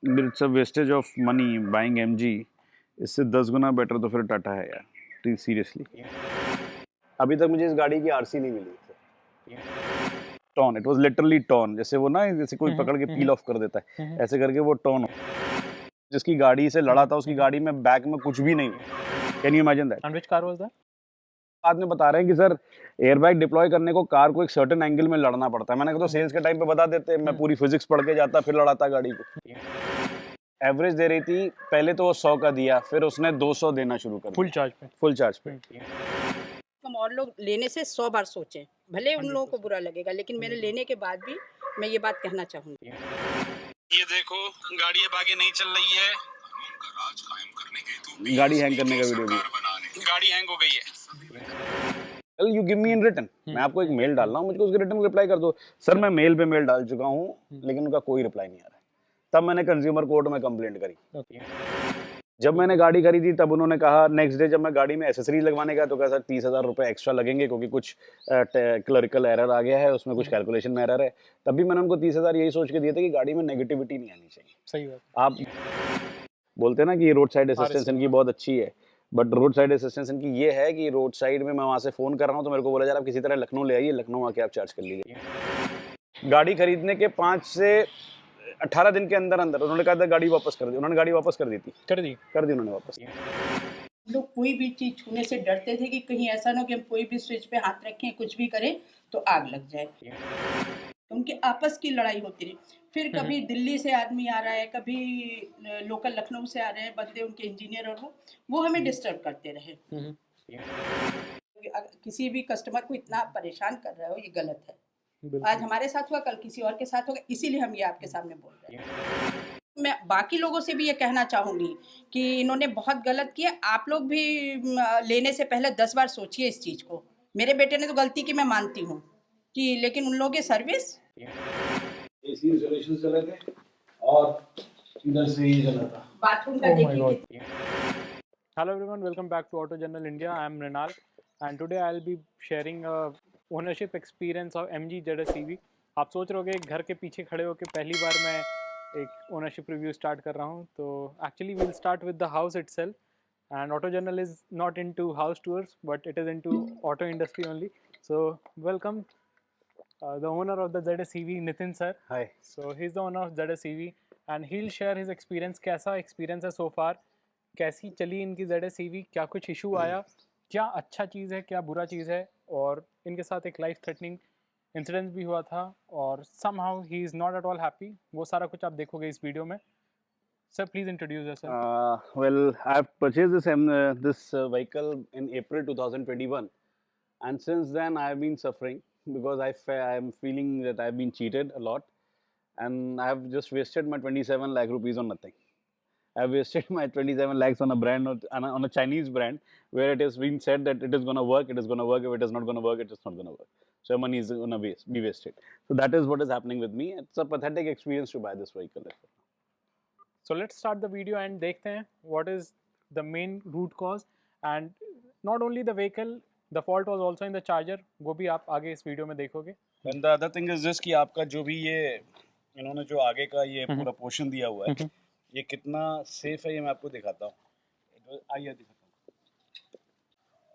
It's a wastage of money buying MG. इससे 10 गुना better तो फिर टाटा है यार, सीरियसली। अभी तक मुझे इस गाड़ी की आरसी नहीं मिली। Torn, it was literally torn, जैसे वो ना, जैसे कोई पकड़ के पील ऑफ कर देता है, ऐसे करके वो टॉन। जिसकी गाड़ी से लड़ा था उसकी गाड़ी में बैक में कुछ भी नहीं। Can you imagine that? And which car was that? बाद में बता रहे हैं कि सर एयरबैग डिप्लॉय करने को कार को एक सर्टेन एंगल में लड़ना पड़ता है। मैंने कहा तो सेल्स के टाइम पे बता देते, मैं पूरी फिजिक्स पढ़ के जाता फिर लड़ाता गाड़ी को। एवरेज दे रही थी पहले तो वो 100 का दिया, फिर उसने 200 देना शुरू कर दिया फुल चार्ज पे। फुल चार्ज पे। हम और लोग लेने से 100 बार सोचें, भले उन लोगों को बुरा लगेगा, लेकिन मेरे लेने के बाद भी मैं ये बात कहना चाहूँगी। ये देखो गाड़ी अब आगे नहीं चल रही है, गाड़ी हैंग करने का वीडियो भी, गाड़ी हैंग हो गई है। You give me in written, मैं आपको एक मेल डाल रहा हूँ, मुझको उसके रिटर्न रिप्लाई कर दो। सर मैं मेल पे मेल डाल चुका हूँ, लेकिन उनका कोई रिप्लाई नहीं आ रहा है। तब मैंने कंज्यूमर कोर्ट में कंप्लेंट करी। जब मैंने गाड़ी खरीदी तब उन्होंने कहा, नेक्स्ट डे जब मैं गाड़ी में एसेसरीज लगवाने गया तो कहा सर 30,000 रुपये एक्स्ट्रा लगेंगे क्योंकि कुछ क्लरिकल एरर आ गया है, उसमें कुछ कैलकुलेशन में एरर है। तब भी मैंने उनको 30,000 यही सोच के दिए थे कि गाड़ी में नेगेटिविटी नहीं आनी चाहिए। सही बात। आप बोलते हैं ना कि रोड साइड असिस्टेंस इनकी बहुत अच्छी है, बट रोड साइड असिस्टेंस इनकी ये है कि रोड साइड में मैं वहाँ से फ़ोन कर रहा हूँ तो मेरे को बोला जा रहा है आप किसी तरह लखनऊ ले आइए, लखनऊ आके आप चार्ज कर लीजिए। गाड़ी खरीदने के 5 से 18 दिन के अंदर अंदर उन्होंने कहा था गाड़ी वापस कर दी। उन्होंने गाड़ी वापस कर दी थी, कर दी उन्होंने वापस। लोग कोई भी चीज़ छूने से डरते थे कि कहीं ऐसा ना हो कि हम कोई भी स्विच पे हाथ रखें, कुछ भी करें तो आग लग जाए। उनकी आपस की लड़ाई होती रही। फिर कभी दिल्ली से आदमी आ रहा है, कभी लोकल लखनऊ से आ रहे हैं बंदे, उनके इंजीनियर, और वो हमें डिस्टर्ब करते रहे। किसी भी कस्टमर को इतना परेशान कर रहे हो, ये गलत है। आज हमारे साथ हुआ, कल किसी और के साथ होगा, इसीलिए हम ये आपके सामने बोल रहे हैं। मैं बाकी लोगों से भी ये कहना चाहूँगी कि इन्होंने बहुत गलत किया। आप लोग भी लेने से पहले 10 बार सोचिए इस चीज़ को। मेरे बेटे ने तो गलती की, मैं मानती हूँ कि, लेकिन उन लोगों की सर्विस, एसी इंस्टॉलेशन चले थे और इधर से ही चला था बाथरूम का देखिए। Hello everyone, welcome back to Auto Journal India. I am Rinal and today I'll be sharing a ownership experience of MG ZS EV. आप सोच रहे होगे घर के पीछे खड़े होकर पहली बार मैं एक ओनरशिप रिव्यू स्टार्ट कर रहा हूँ, तो actually we'll start with the house itself. And Auto Journal is not into house tours, but it is into auto industry only. So welcome the owner of the ZS EV, Nitin sir. Hi. So he's the owner of ZS EV and he'll share his experience. कैसा experience है so far, कैसी चली इनकी ZS EV, क्या कुछ issue आया, क्या अच्छा चीज़ है, क्या बुरा चीज़ है, और इनके साथ एक लाइफ थ्रेटनिंग इंसिडेंट भी हुआ था और somehow he is not at all happy। वो सारा कुछ आप देखोगे इस वीडियो में। Sir, please introduce yourself. Well, I've purchased this vehicle in April 2021, and since then I've been suffering because I'm feeling that I've been cheated a lot, and I've just wasted my 27 lakh rupees on nothing. I've wasted my 27 lakhs on a brand, on a Chinese brand, where it has been said that it is going to work, it is going to work. If it is not going to work, it is not going to work. So your money is going to be wasted. So that is what is happening with me. It's a pathetic experience to buy this vehicle. So let's start the video and देखते हैं what is the main root cause, and not only the vehicle, the fault was also in the charger. वो भी आप आगे इस video में देखोगे। And the other thing is this कि आपका जो भी ये इन्होंने जो आगे का ये पूरा पोर्शन दिया हुआ है, ये कितना सेफ है ये मैं आपको दिखाता हूँ। आइए दिखाता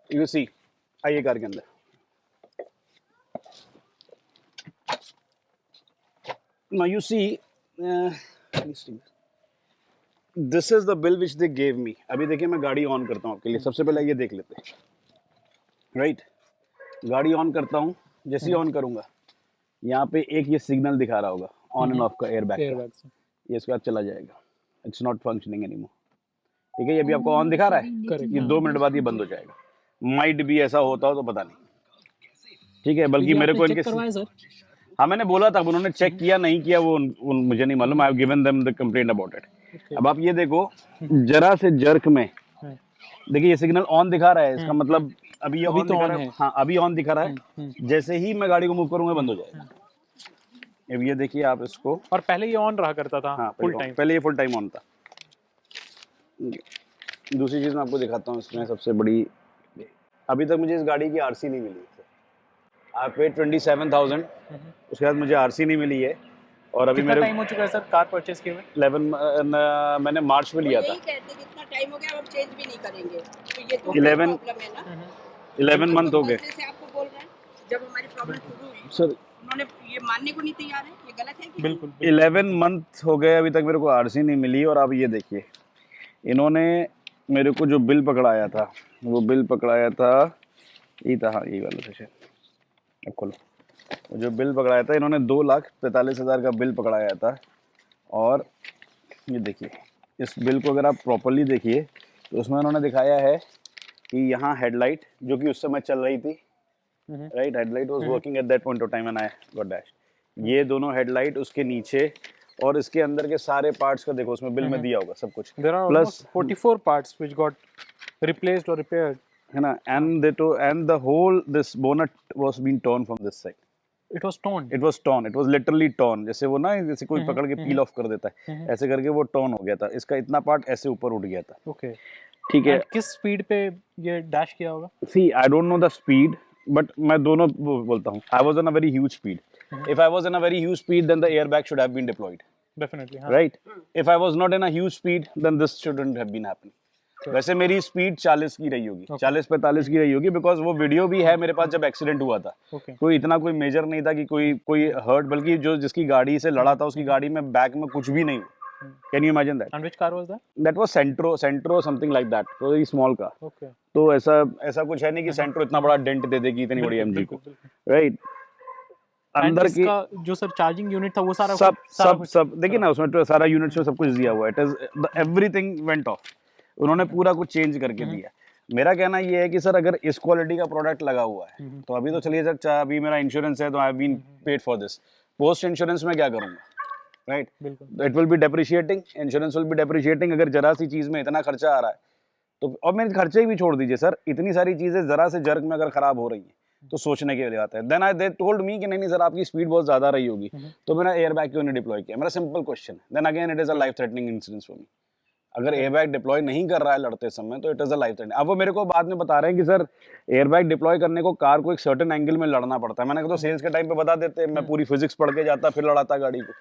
हूँ। You see, आइए कार के अंदर। Now you see, this is the bill which they gave me. अभी देखिए मैं गाड़ी ऑन करता हूँ आपके लिए। सबसे पहले ये देख लेते हैं, राइट? गाड़ी ऑन करता हूँ, जैसे ही ऑन करूँगा यहाँ पे एक ये सिग्नल दिखा रहा होगा ऑन एंड ऑफ का, एयरबैग का। ये इसके बाद चला जाएगा, इट्स नॉट फंक्शनिंग एनीमोर। ठीक है, ये भी आपको ऑन दिखा रहा है, ये 2 मिनट बाद ये बंद हो जाएगा। माइट भी ऐसा होता हो तो पता नहीं, ठीक है। बल्कि मेरे को इनके, हाँ मैंने बोला था, उन्होंने चेक किया नहीं किया वो मुझे नहीं मालूम। I have given them the complaint about it. अब आप ये देखो, जरा से जर्क में देखिए ये सिग्नल ऑन दिखा रहा है, इसका मतलब अभी ये ऑन दिखा रहा है। हाँ अभी ऑन दिखा रहा है, जैसे ही मैं गाड़ी को मूव करूंगा बंद हो जाएगा। अब ये देखिए आप इसको, और पहले ये ऑन रहा करता था। हाँ, फुल टाइम, पहले ये फुल टाइम ऑन था। दूसरी चीज मैं आपको दिखाता हूँ इसमें सबसे बड़ी, अभी तक मुझे इस गाड़ी की आरसी नहीं मिली। आई पेड 27,000, उसके बाद मुझे आरसी नहीं मिली है। और अभी कितना मेरे टाइम हो चुका है सर कार परचेस किए हुए? 11 मैंने मार्च में वो लिया यही था। कहते हैं कि इतना टाइम हो गया, अब हम चेंज भी नहीं करेंगे, तो ये तो 11 प्रॉब्लम है ना। 11 हम मंथ तो हो गए फर्स्ट से आपको बोल रहे हैं, जब हमारी प्रॉब्लम शुरू हुई सर। उन्होंने ये मानने को नहीं तैयार है, ये गलत है कि नहीं? बिल्कुल बिल्कुल 11 मंथ हो गए, अभी तक मेरे को आरसी नहीं मिली। और अब ये देखिए, इन्होंने मेरे को जो बिल पकड़ाया था, वो बिल पकड़ाया था, ये था, हाँ, ये वाला सेशन। अब खोलो। वो जो बिल पकड़ाया था, इन्होंने 2,45,000 का बिल पकड़ाया था। और ये देखिए, इस बिल को अगर आप प्रॉपरली देखिए तो उसमें उन्होंने दिखाया है कि यहाँ हेडलाइट, जो कि उस समय चल रही थी, right, headlight was working at that point of time and I got dash. ये दोनों हेडलाइट, उसके नीचे और इसके अंदर के सारे पार्ट्स का देखो, उसमें बिल में दिया होगा सब कुछ, there are plus, almost 44 parts which got replaced और रिपेयर्ड। है ना, and the whole this bonnet was been turn from this side. It was torn. It was torn, it was literally torn, जैसे वो ना, जैसे कोई पकड़ के पील ऑफ कर देता है, ऐसे करके वो टॉर्न हो गया था। इसका इतना पार्ट ऐसे ऊपर उठ गया था। ओके। ठीक है, एंड किस स्पीड पे ये डैश किया होगा? See I don't know the speed, but मैं दोनों बोलता हूँ, I was on a very huge speed. If I was in a very huge speed then the air bag should have been deployed, definitely हाँ। Right. If I was not in a huge speed then this shouldn't have been happening. वैसे मेरी speed 40 की रही होगी, 40-45 की रही होगी, because वो वीडियो भी है मेरे पास जब एक्सीडेंट हुआ था। ओके। कोई इतना कोई मेजर नहीं था कि कोई हर्ट, बल्कि जो जिसकी गाड़ी से लड़ा था उसकी गाड़ी में बैक में कुछ भी नहीं हुआ। Can you imagine that? And which car was that? That was Santro something like that, very small car. Okay. तो ऐसा कुछ है नहीं कि सेंट्रो इतना बड़ा डेंट दे देगी इतनी बड़ी एमजी को, राइट। एंड अंदर की इसका जो सर चार्जिंग यूनिट था वो सारा सब कुछ सारा सब कुछ सब देखिए ना, उसमें तो सारा यूनिट्स में सब कुछ दिया हुआ है। It is everything went of, उन्होंने पूरा कुछ चेंज करके दिया। मेरा कहना ये है कि सर, अगर इस क्वालिटी का प्रोडक्ट लगा हुआ है तो अभी तो चलिए सर, अभी मेरा इंश्योरेंस है तो I have been paid for this. Post insurance में क्या करूंगा, राइट? बिल्कुल। It will be depreciating, insurance will be depreciating. अगर जरा सी चीज में इतना खर्चा आ रहा है तो, और मेरे खर्चे ही भी छोड़ दीजिए सर, इतनी सारी चीजें जरा से जर्क में अगर खराब हो रही हैं तो सोचने के लिए आता है। देन दे टोल्ड मी कि नहीं सर, आपकी स्पीड बहुत ज्यादा रही होगी, तो मैंने एयर बैग क्यों नहीं डिप्लॉय किया? मेरा सिंपल क्वेश्चन है। Then again it is a life threatening incident for me. अगर एयर बैग डिप्लॉय नहीं कर रहा है लड़ते समय तो it is a life threatening. अब वो मेरे को बाद में बता रहे हैं कि सर, एयर बैग डिप्लॉय करने को कार को एक सर्टेन एंगल में लड़ना पड़ता है। मैंने कहा तो सेल्स के टाइम पे बता देते, मैं पूरी फिजिक्स पढ़ के जाता फिर लड़ाता गाड़ी को,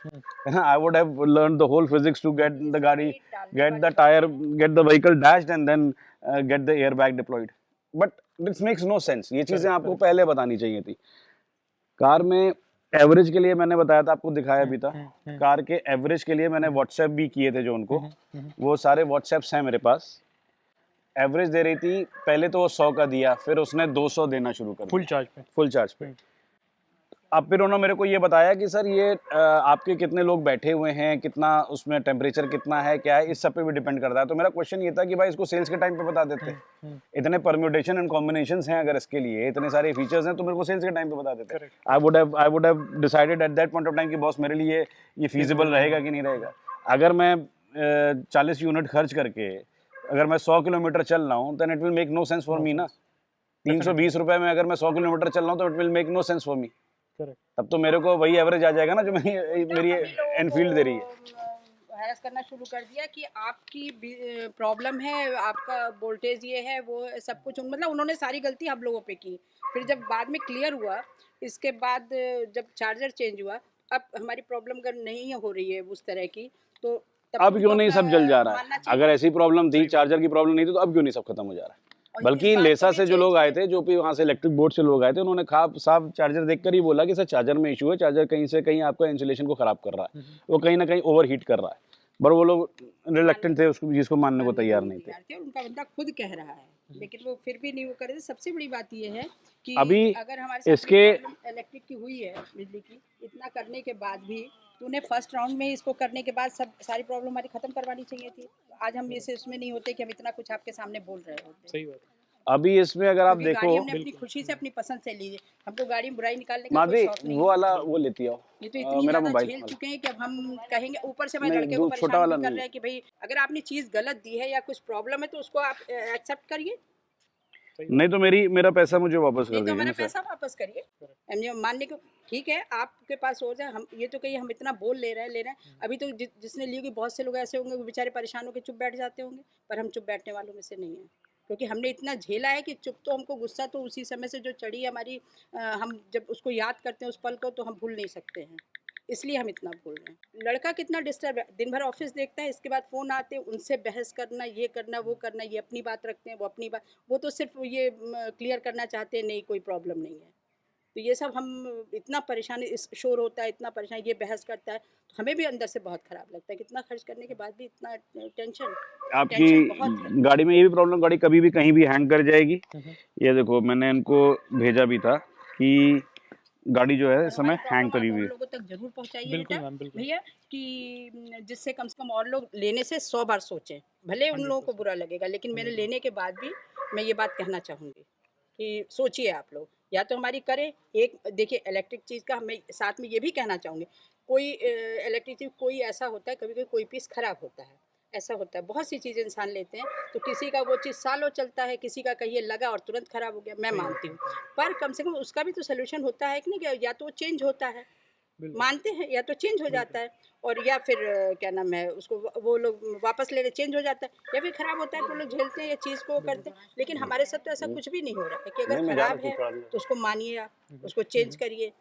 है ना। I would have learn the whole physics to get the गाड़ी, get the tyre, get the vehicle dashed and then get the air bag deployed. But this makes no sense. ये चीजें आपको पहले बतानी चाहिए थी। कार में एवरेज के लिए मैंने बताया था, आपको दिखाया भी था, कार के एवरेज के लिए मैंने व्हाट्सएप भी किए थे जो उनको, वो सारे व्हाट्सएप्स हैं मेरे पास। एवरेज दे रही थी पहले तो वो 100 का दिया, फिर उसने 200 देना शुरू कर फुल दिया चार्ज पे। फुल चार्ज पे। अब फिर उन्होंने मेरे को ये बताया कि सर ये आपके कितने लोग बैठे हुए हैं, कितना उसमें टेम्परेचर कितना है, क्या है, इस सब पे भी डिपेंड करता है। तो मेरा क्वेश्चन ये था कि भाई इसको सेल्स के टाइम पे बता देते, इतने परम्यूटेशन एंड कॉम्बिनेशंस हैं अगर इसके लिए, इतने सारे फीचर्स हैं, तो मेरे को सेल्स के टाइम पे बता देते। आई would have decided at that point of time कि बॉस मेरे लिए ये फीजिबल रहेगा कि नहीं रहेगा। अगर मैं 40 यूनिट खर्च करके अगर मैं 100 किलोमीटर चल रहा हूँ, then it will make no sense for me ना। 320 रुपए में अगर मैं 100 किलोमीटर चल रहा हूँ तो it will make no sense for me. तब तो मेरे को वही एवरेज आ जाएगा ना जो मेरी एनफील्ड दे रही है। हैरेस करना शुरू कर दिया कि आपकी प्रॉब्लम है, आपका वोल्टेज ये है, वो सब कुछ, मतलब उन्होंने सारी गलती हम लोगों पे की। फिर जब बाद में क्लियर हुआ, इसके बाद जब चार्जर चेंज हुआ, अब हमारी प्रॉब्लम अगर नहीं हो रही है उस तरह की, तो तब अब क्यों नहीं सब जल जा रहा है? अगर ऐसी प्रॉब्लम थी, चार्जर की प्रॉब्लम नहीं थी, तो अब क्यों नहीं सब खत्म हो जा रहा है? बल्कि लेसा से जो लोग आए थे, जो भी वहाँ से इलेक्ट्रिक बोर्ड से लोग आए थे, उन्होंने साफ चार्जर देखकर ही बोला कि सर चार्जर में इशू है, चार्जर कहीं से कहीं आपका इंसुलेशन को खराब कर रहा है, वो कहीं ना कहीं ओवर हीट कर रहा है। पर वो लोग रिलेक्टेंट थे, उसको जिसको मानने को तैयार नहीं थे। उनका बंदा खुद कह रहा है, लेकिन वो फिर भी नहीं वो करे। सबसे बड़ी बात ये है कि अभी अगर हमारे साथ इसके इलेक्ट्रिक की हुई है, बिजली की, इतना करने के बाद भी तूने फर्स्ट राउंड में इसको करने के बाद सारी प्रॉब्लम हमारी खत्म करवानी चाहिए थी। आज हम इसे उसमें नहीं होते कि हम इतना कुछ आपके सामने बोल रहे होते। सही बात। अभी इसमें अगर आप देखो, गाड़ी हमने अपनी खुशी से अपनी पसंद से ली है, हमको गाड़ी में बुराई निकालने का कोई शौक नहीं। वो वाला वो लेती आओ, ये तो इतनी मेरा ज्यादा मोबाइल झेल चुके हैं कि अब हम कहेंगे, ऊपर से मैं नहीं, लड़के को छोटा परेशान वाला भी कर नहीं। रहे हैं कि भाई अगर आपने चीज गलत दी है या कुछ प्रॉब्लम है तो उसको आप एक्सेप्ट करिए, नहीं तो मेरा पैसा मुझे वापस कर नहीं तो दीजिए हमारा ना सर। पैसा वापस करिए। मानने को ठीक है, आपके पास हो जाए, हम ये तो कहिए हम इतना बोल ले रहे हैं। अभी तो जिसने ली होगी, बहुत से लोग ऐसे होंगे वो बेचारे परेशान होकर चुप बैठ जाते होंगे, पर हम चुप बैठने वालों में से नहीं है, क्योंकि हमने इतना झेला है कि चुप तो हमको गुस्सा तो उसी समय से जो चढ़ी हमारी, हम जब उसको याद करते हैं उस पल को तो हम भूल नहीं सकते हैं। इसलिए हम इतना बोल रहे हैं। लड़का कितना डिस्टर्ब है, दिन भर ऑफिस देखता है, इसके बाद फ़ोन आते हैं, उनसे बहस करना, ये करना, वो करना, ये अपनी बात रखते हैं, वो अपनी बात, वो तो सिर्फ ये क्लियर करना चाहते हैं, नहीं कोई प्रॉब्लम नहीं है। तो ये सब हम इतना परेशान, इस शोर होता है, इतना परेशान, ये बहस करता है, तो हमें भी अंदर से बहुत ख़राब लगता है कि इतना खर्च करने के बाद भी इतना टेंशन आपकी बहुत है। गाड़ी में ये भी प्रॉब्लम, गाड़ी कभी भी कहीं भी हैंग कर जाएगी। ये देखो मैंने इनको भेजा भी था कि गाड़ी जो है इस समय हैंग करी हुई है। लोगों तक जरूर पहुंचाइए बिल्कुल बेटा मैम, बिल्कुल। भैया, कि जिससे कम से कम और लोग लेने से 100 बार सोचें। भले उन लोगों को बुरा लगेगा, लेकिन मेरे लेने के बाद भी मैं ये बात कहना चाहूँगी कि सोचिए आप लोग, या तो हमारी करें एक। देखिए इलेक्ट्रिक चीज़ का मैं साथ में ये भी कहना चाहूँगी, कोई इलेक्ट्रिक चीज़ कोई ऐसा होता है, कभी कभी कोई पीस खराब होता है, ऐसा होता है, बहुत सी चीज़ें इंसान लेते हैं, तो किसी का वो चीज़ सालों चलता है, किसी का कहिए लगा और तुरंत खराब हो गया, मैं मानती हूँ, पर कम से कम उसका भी तो सोल्यूशन होता है कि नहीं, कि या तो वो चेंज होता है, मानते हैं, या तो चेंज हो जाता है, और या फिर क्या नाम है उसको, वो लोग वापस ले रहे, चेंज हो जाता है, या फिर खराब होता है तो लोग झेलते हैं या चीज़ को करते हैं। लेकिन हमारे साथ तो ऐसा कुछ भी नहीं हो रहा है कि अगर खराब है तो उसको मानिए, आप उसको चेंज करिए,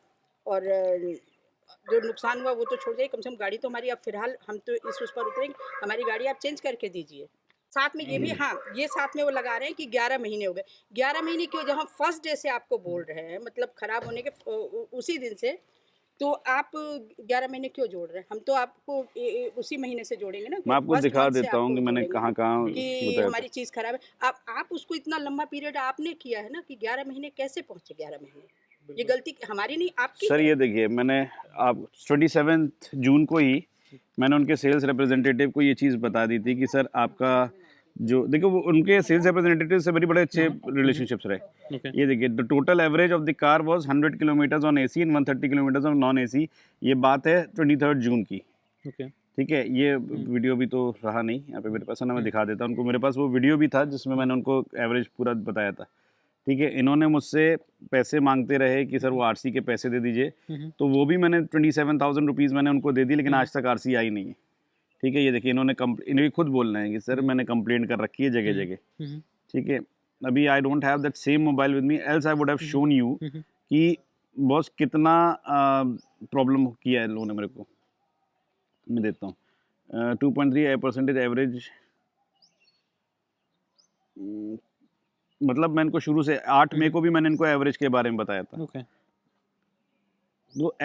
और जो नुकसान हुआ वो तो छोड़ जाइए, कम से कम गाड़ी तो हमारी, अब फिलहाल हम तो उस पर उतरेंगे, हमारी गाड़ी आप चेंज करके दीजिए। साथ में ये भी, हाँ ये साथ में वो लगा रहे हैं कि 11 महीने हो गए। 11 महीने क्यों, जब हम फर्स्ट डे से आपको बोल रहे हैं, मतलब खराब होने के उसी दिन से, तो आप 11 महीने क्यों जोड़ रहे हैं? हम तो आपको उसी महीने से जोड़ेंगे ना। मैं आपको फर्स्ट दिखा मंथ से देता हूँ आपको कि मैंने जोड़ेंगे कहाँ कहाँ कि बताया हमारी था। चीज़ खराब है। आप उसको इतना लंबा पीरियड आपने किया है ना, कि 11 महीने कैसे पहुँचे 11 महीने? ये गलती हमारी नहीं, आपकी सर है। ये देखिए, मैंने आप 27 जून को ही मैंने उनके सेल्स रिप्रेजेंटेटिव को ये चीज़ बता दी थी कि सर आपका जो, देखो वो उनके सेल्स रिप्रेजेंटेटिव से बड़े बड़े अच्छे रिलेशनशिप्स रहे। ओके। ये देखिए, the total average of the car was 100 kilometres on AC and 130 kilometres on non AC. ये बात है 23 जून की। ओके। ठीक है, ये वीडियो भी तो रहा नहीं यहाँ पे मेरे पास, है ना, मैं दिखा देता हूँ उनको। मेरे पास वो वीडियो भी था जिसमें मैंने उनको एवरेज पूरा बताया था। ठीक है, इन्होंने मुझसे पैसे मांगते रहे कि सर वो आरसी के पैसे दे दीजिए, तो वो भी मैंने 27,000 रुपीज़ मैंने उनको दे दी, लेकिन आज तक आरसी आई नहीं है। ठीक है, ये देखिए इन्होंने इन्हें खुद बोलना है कि सर मैंने कंप्लेंट कर रखी है जगह जगह। ठीक है, अभी I don't have that same mobile with me, else I would have shown you कि बॉस कितना प्रॉब्लम किया है इन लोगों ने मेरे को। मैं देता हूँ 2.3% एवरेज, मतलब मैं इनको शुरू से 8 मई को भी मैंने इनको एवरेज के बारे में बताया था। ओके। तो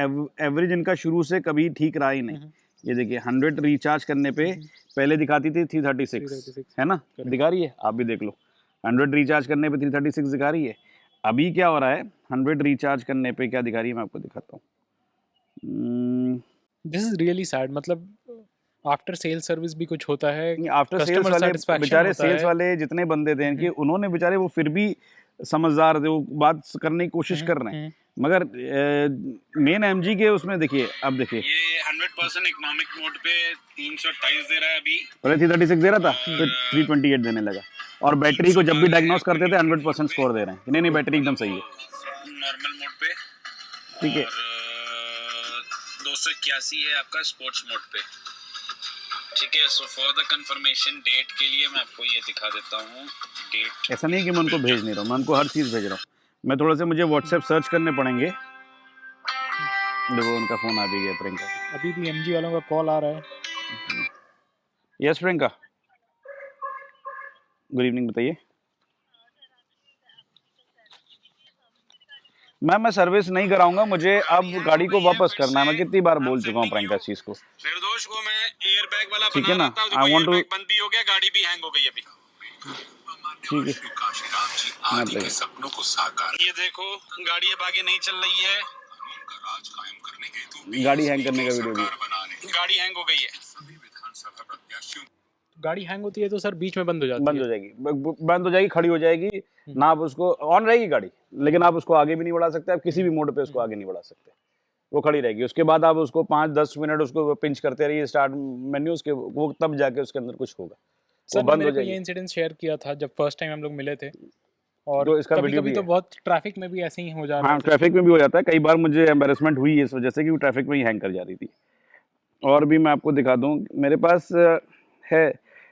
एवरेज इनका शुरू से कभी ठीक रहा ही नहीं। ये देखिए 100 रिचार्ज करने पे पहले दिखाती थी 336, है ना, दिखा रही है, आप भी देख लो। 100 रिचार्ज करने पे 336 दिखा रही है। अभी क्या हो रहा है, 100 रिचार्ज करने पे क्या दिखा रही है, मैं आपको दिखाता हूँ। This is really sad. मतलब आफ्टर सेल सर्विस भी कुछ होता है, आफ्टर सेल्स कस्टमर वाले सेटिस्फैक्शन बेचारे, होता सेल्स है। वाले जितने बंदे थे इनके, उन्होंने बेचारे वो फिर भी समझदार थे, वो बात करने की कोशिश कर रहे हैं। मगर मेन एमजी के उसमें देखिए, अब देखिए ये 100% इकोनॉमिक मोड पे 328 दे रहा है अभी। पहले 336 दे रहा था, फिर 328 देने लगा। और बैटरी को जब भी डायग्नोस करते थे 100% स्कोर दे रहे हैं, नहीं नहीं बैटरी एकदम सही है। नॉर्मल मोड पे ठीक है, और 281 है आपका स्पोर्ट्स मोड पे। ठीक है, so for the confirmation date के लिए मैं आपको ये दिखा देता हूँ डेट। ऐसा नहीं है कि मैं उनको भेज नहीं रहा हूँ, मैं उनको हर चीज़ भेज रहा हूँ। मैं थोड़ा सा, मुझे व्हाट्सएप सर्च करने पड़ेंगे। देखो उनका फ़ोन आ भी गया, प्रियंका का। अभी भी एमजी वालों का कॉल आ रहा है। यस प्रियंका, गुड इवनिंग, बताइए। मैम मैं सर्विस नहीं कराऊंगा, मुझे अब गाड़ी को वापस करना है। मैं कितनी बार बोल चुका हूँ प्रियंका इस चीज़ को। निर्दोष को मैं एयर बैग वाला ठीक बना है ना, रहा था, आई वांट टू, बंद भी हो गया, गाड़ी भी हैंग हो गई अभी। ठीक है, काशीराम जी आदि के सपनों को साकार। ये देखो गाड़ी अब आगे नहीं चल रही है। कानून का राज कायम करने के हेतु गाड़ी हैंग करने का वीडियो भी, गाड़ी हैंग हो गई है। सभी विधानसभा प्रत्याशियों, गाड़ी हैंग होती है तो सर बीच में बंद हो जाती बंद है। हो जाएगी, बंद हो जाएगी, खड़ी हो जाएगी ना। आप उसको, ऑन रहेगी गाड़ी, लेकिन आप उसको आगे भी नहीं बढ़ा सकते, आप किसी भी मोड पे उसको आगे नहीं बढ़ा सकते, वो खड़ी रहेगी। उसके बाद आप उसको 5-10 मिनट उसको पिंच करते रहिए स्टार्ट मेन्यू, उसके वो तब जाके उसके अंदर कुछ होगा, सर वो बंद हो मेरे को ये जाएगी। इंसिडेंट शेयर किया था जब फर्स्ट टाइम हम लोग मिले थे, और तो इसका कभी वीडियो कभी भी तो है। बहुत ट्रैफिक में भी ऐसे ही हो जा रहा हाँ, है। ट्रैफिक में भी हो जाता है, कई बार मुझे एम्बेरसमेंट हुई है इस वजह से कि वो ट्रैफिक में ही हैंग कर जा रही थी। और भी मैं आपको दिखा दूँ, मेरे पास है।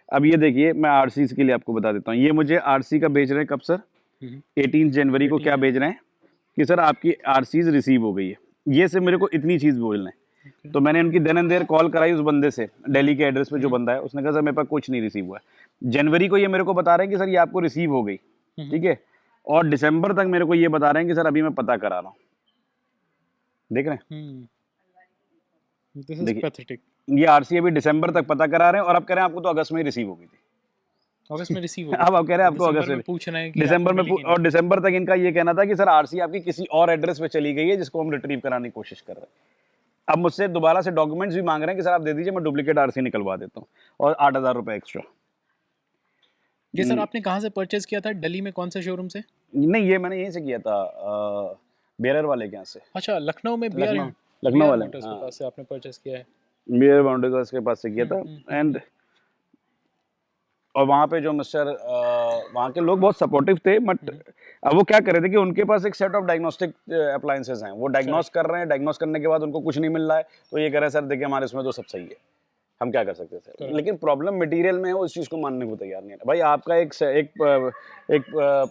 अब ये देखिए, मैं आरसी के लिए आपको बता देता हूँ। ये मुझे आरसी का भेज रहे हैं कब सर, 18 जनवरी को। क्या भेज रहे हैं कि सर आपकी आरसीज रिसीव हो गई है। ये से मेरे को इतनी चीज़ बोलना है तो मैंने उनकी देन एंड देयर कॉल कराई उस बंदे से, दिल्ली के एड्रेस पे जो बंदा है, उसने कहा सर मेरे पास कुछ नहीं रिसीव हुआ है। जनवरी को ये मेरे को बता रहे हैं कि सर ये आपको रिसीव हो गई, ठीक है, और दिसंबर तक मेरे को ये बता रहे हैं कि सर अभी मैं पता करा रहा हूँ। देख रहे हैं, दिस इज देखिए। पैथेटिक। ये आरसी अभी दिसंबर तक पता करा रहे हैं और अब कह रहे हैं आपको तो अगस्त में ही रिसीव हो गई थी। अगस्त में रिसीव हो अब आप कह रहे हैं आपको अगस्त में पूछ रहे हैं कि दिसंबर आपको में मिली कि और दिसंबर तक इनका ये कहना था कि सर आरसी आपकी किसी और एड्रेस पे चली गई है जिसको हम रिट्रीव कराने की कोशिश कर रहे हैं। अब मुझसे दोबारा से डॉक्यूमेंट्स भी मांग रहे हैं कि सर आप दे दीजिए, मैं डुप्लीकेट आरसी निकलवा देता हूँ और 8,000 रुपये एक्स्ट्रा। ये सर आपने कहाँ से परचेज किया था, दिल्ली में कौन से शोरूम से? नहीं, ये मैंने यहीं से किया था, बेरर वाले के यहाँ से। अच्छा, लखनऊ में बीआर लखनऊ वाले, मोटर्स के हाँ, पास से आपने परचेज किया है। बेरर बाउंड्रीज के पास से किया था। एंड और वहाँ पे जो मिस्टर वहाँ के लोग बहुत सपोर्टिव थे, बट अब वो क्या कर रहे थे कि उनके पास एक सेट ऑफ डायग्नोस्टिक अप्लायंसेस हैं, वो डायग्नोस कर रहे हैं, डायग्नोस करने के बाद उनको कुछ नहीं मिल रहा है, तो ये कह रहे हैं सर देखिए हमारे इसमें तो सब सही है, हम क्या कर सकते हैं सर। लेकिन प्रॉब्लम मटेरियल में है, वो इस चीज़ को मानने को तैयार नहीं है। भाई आपका एक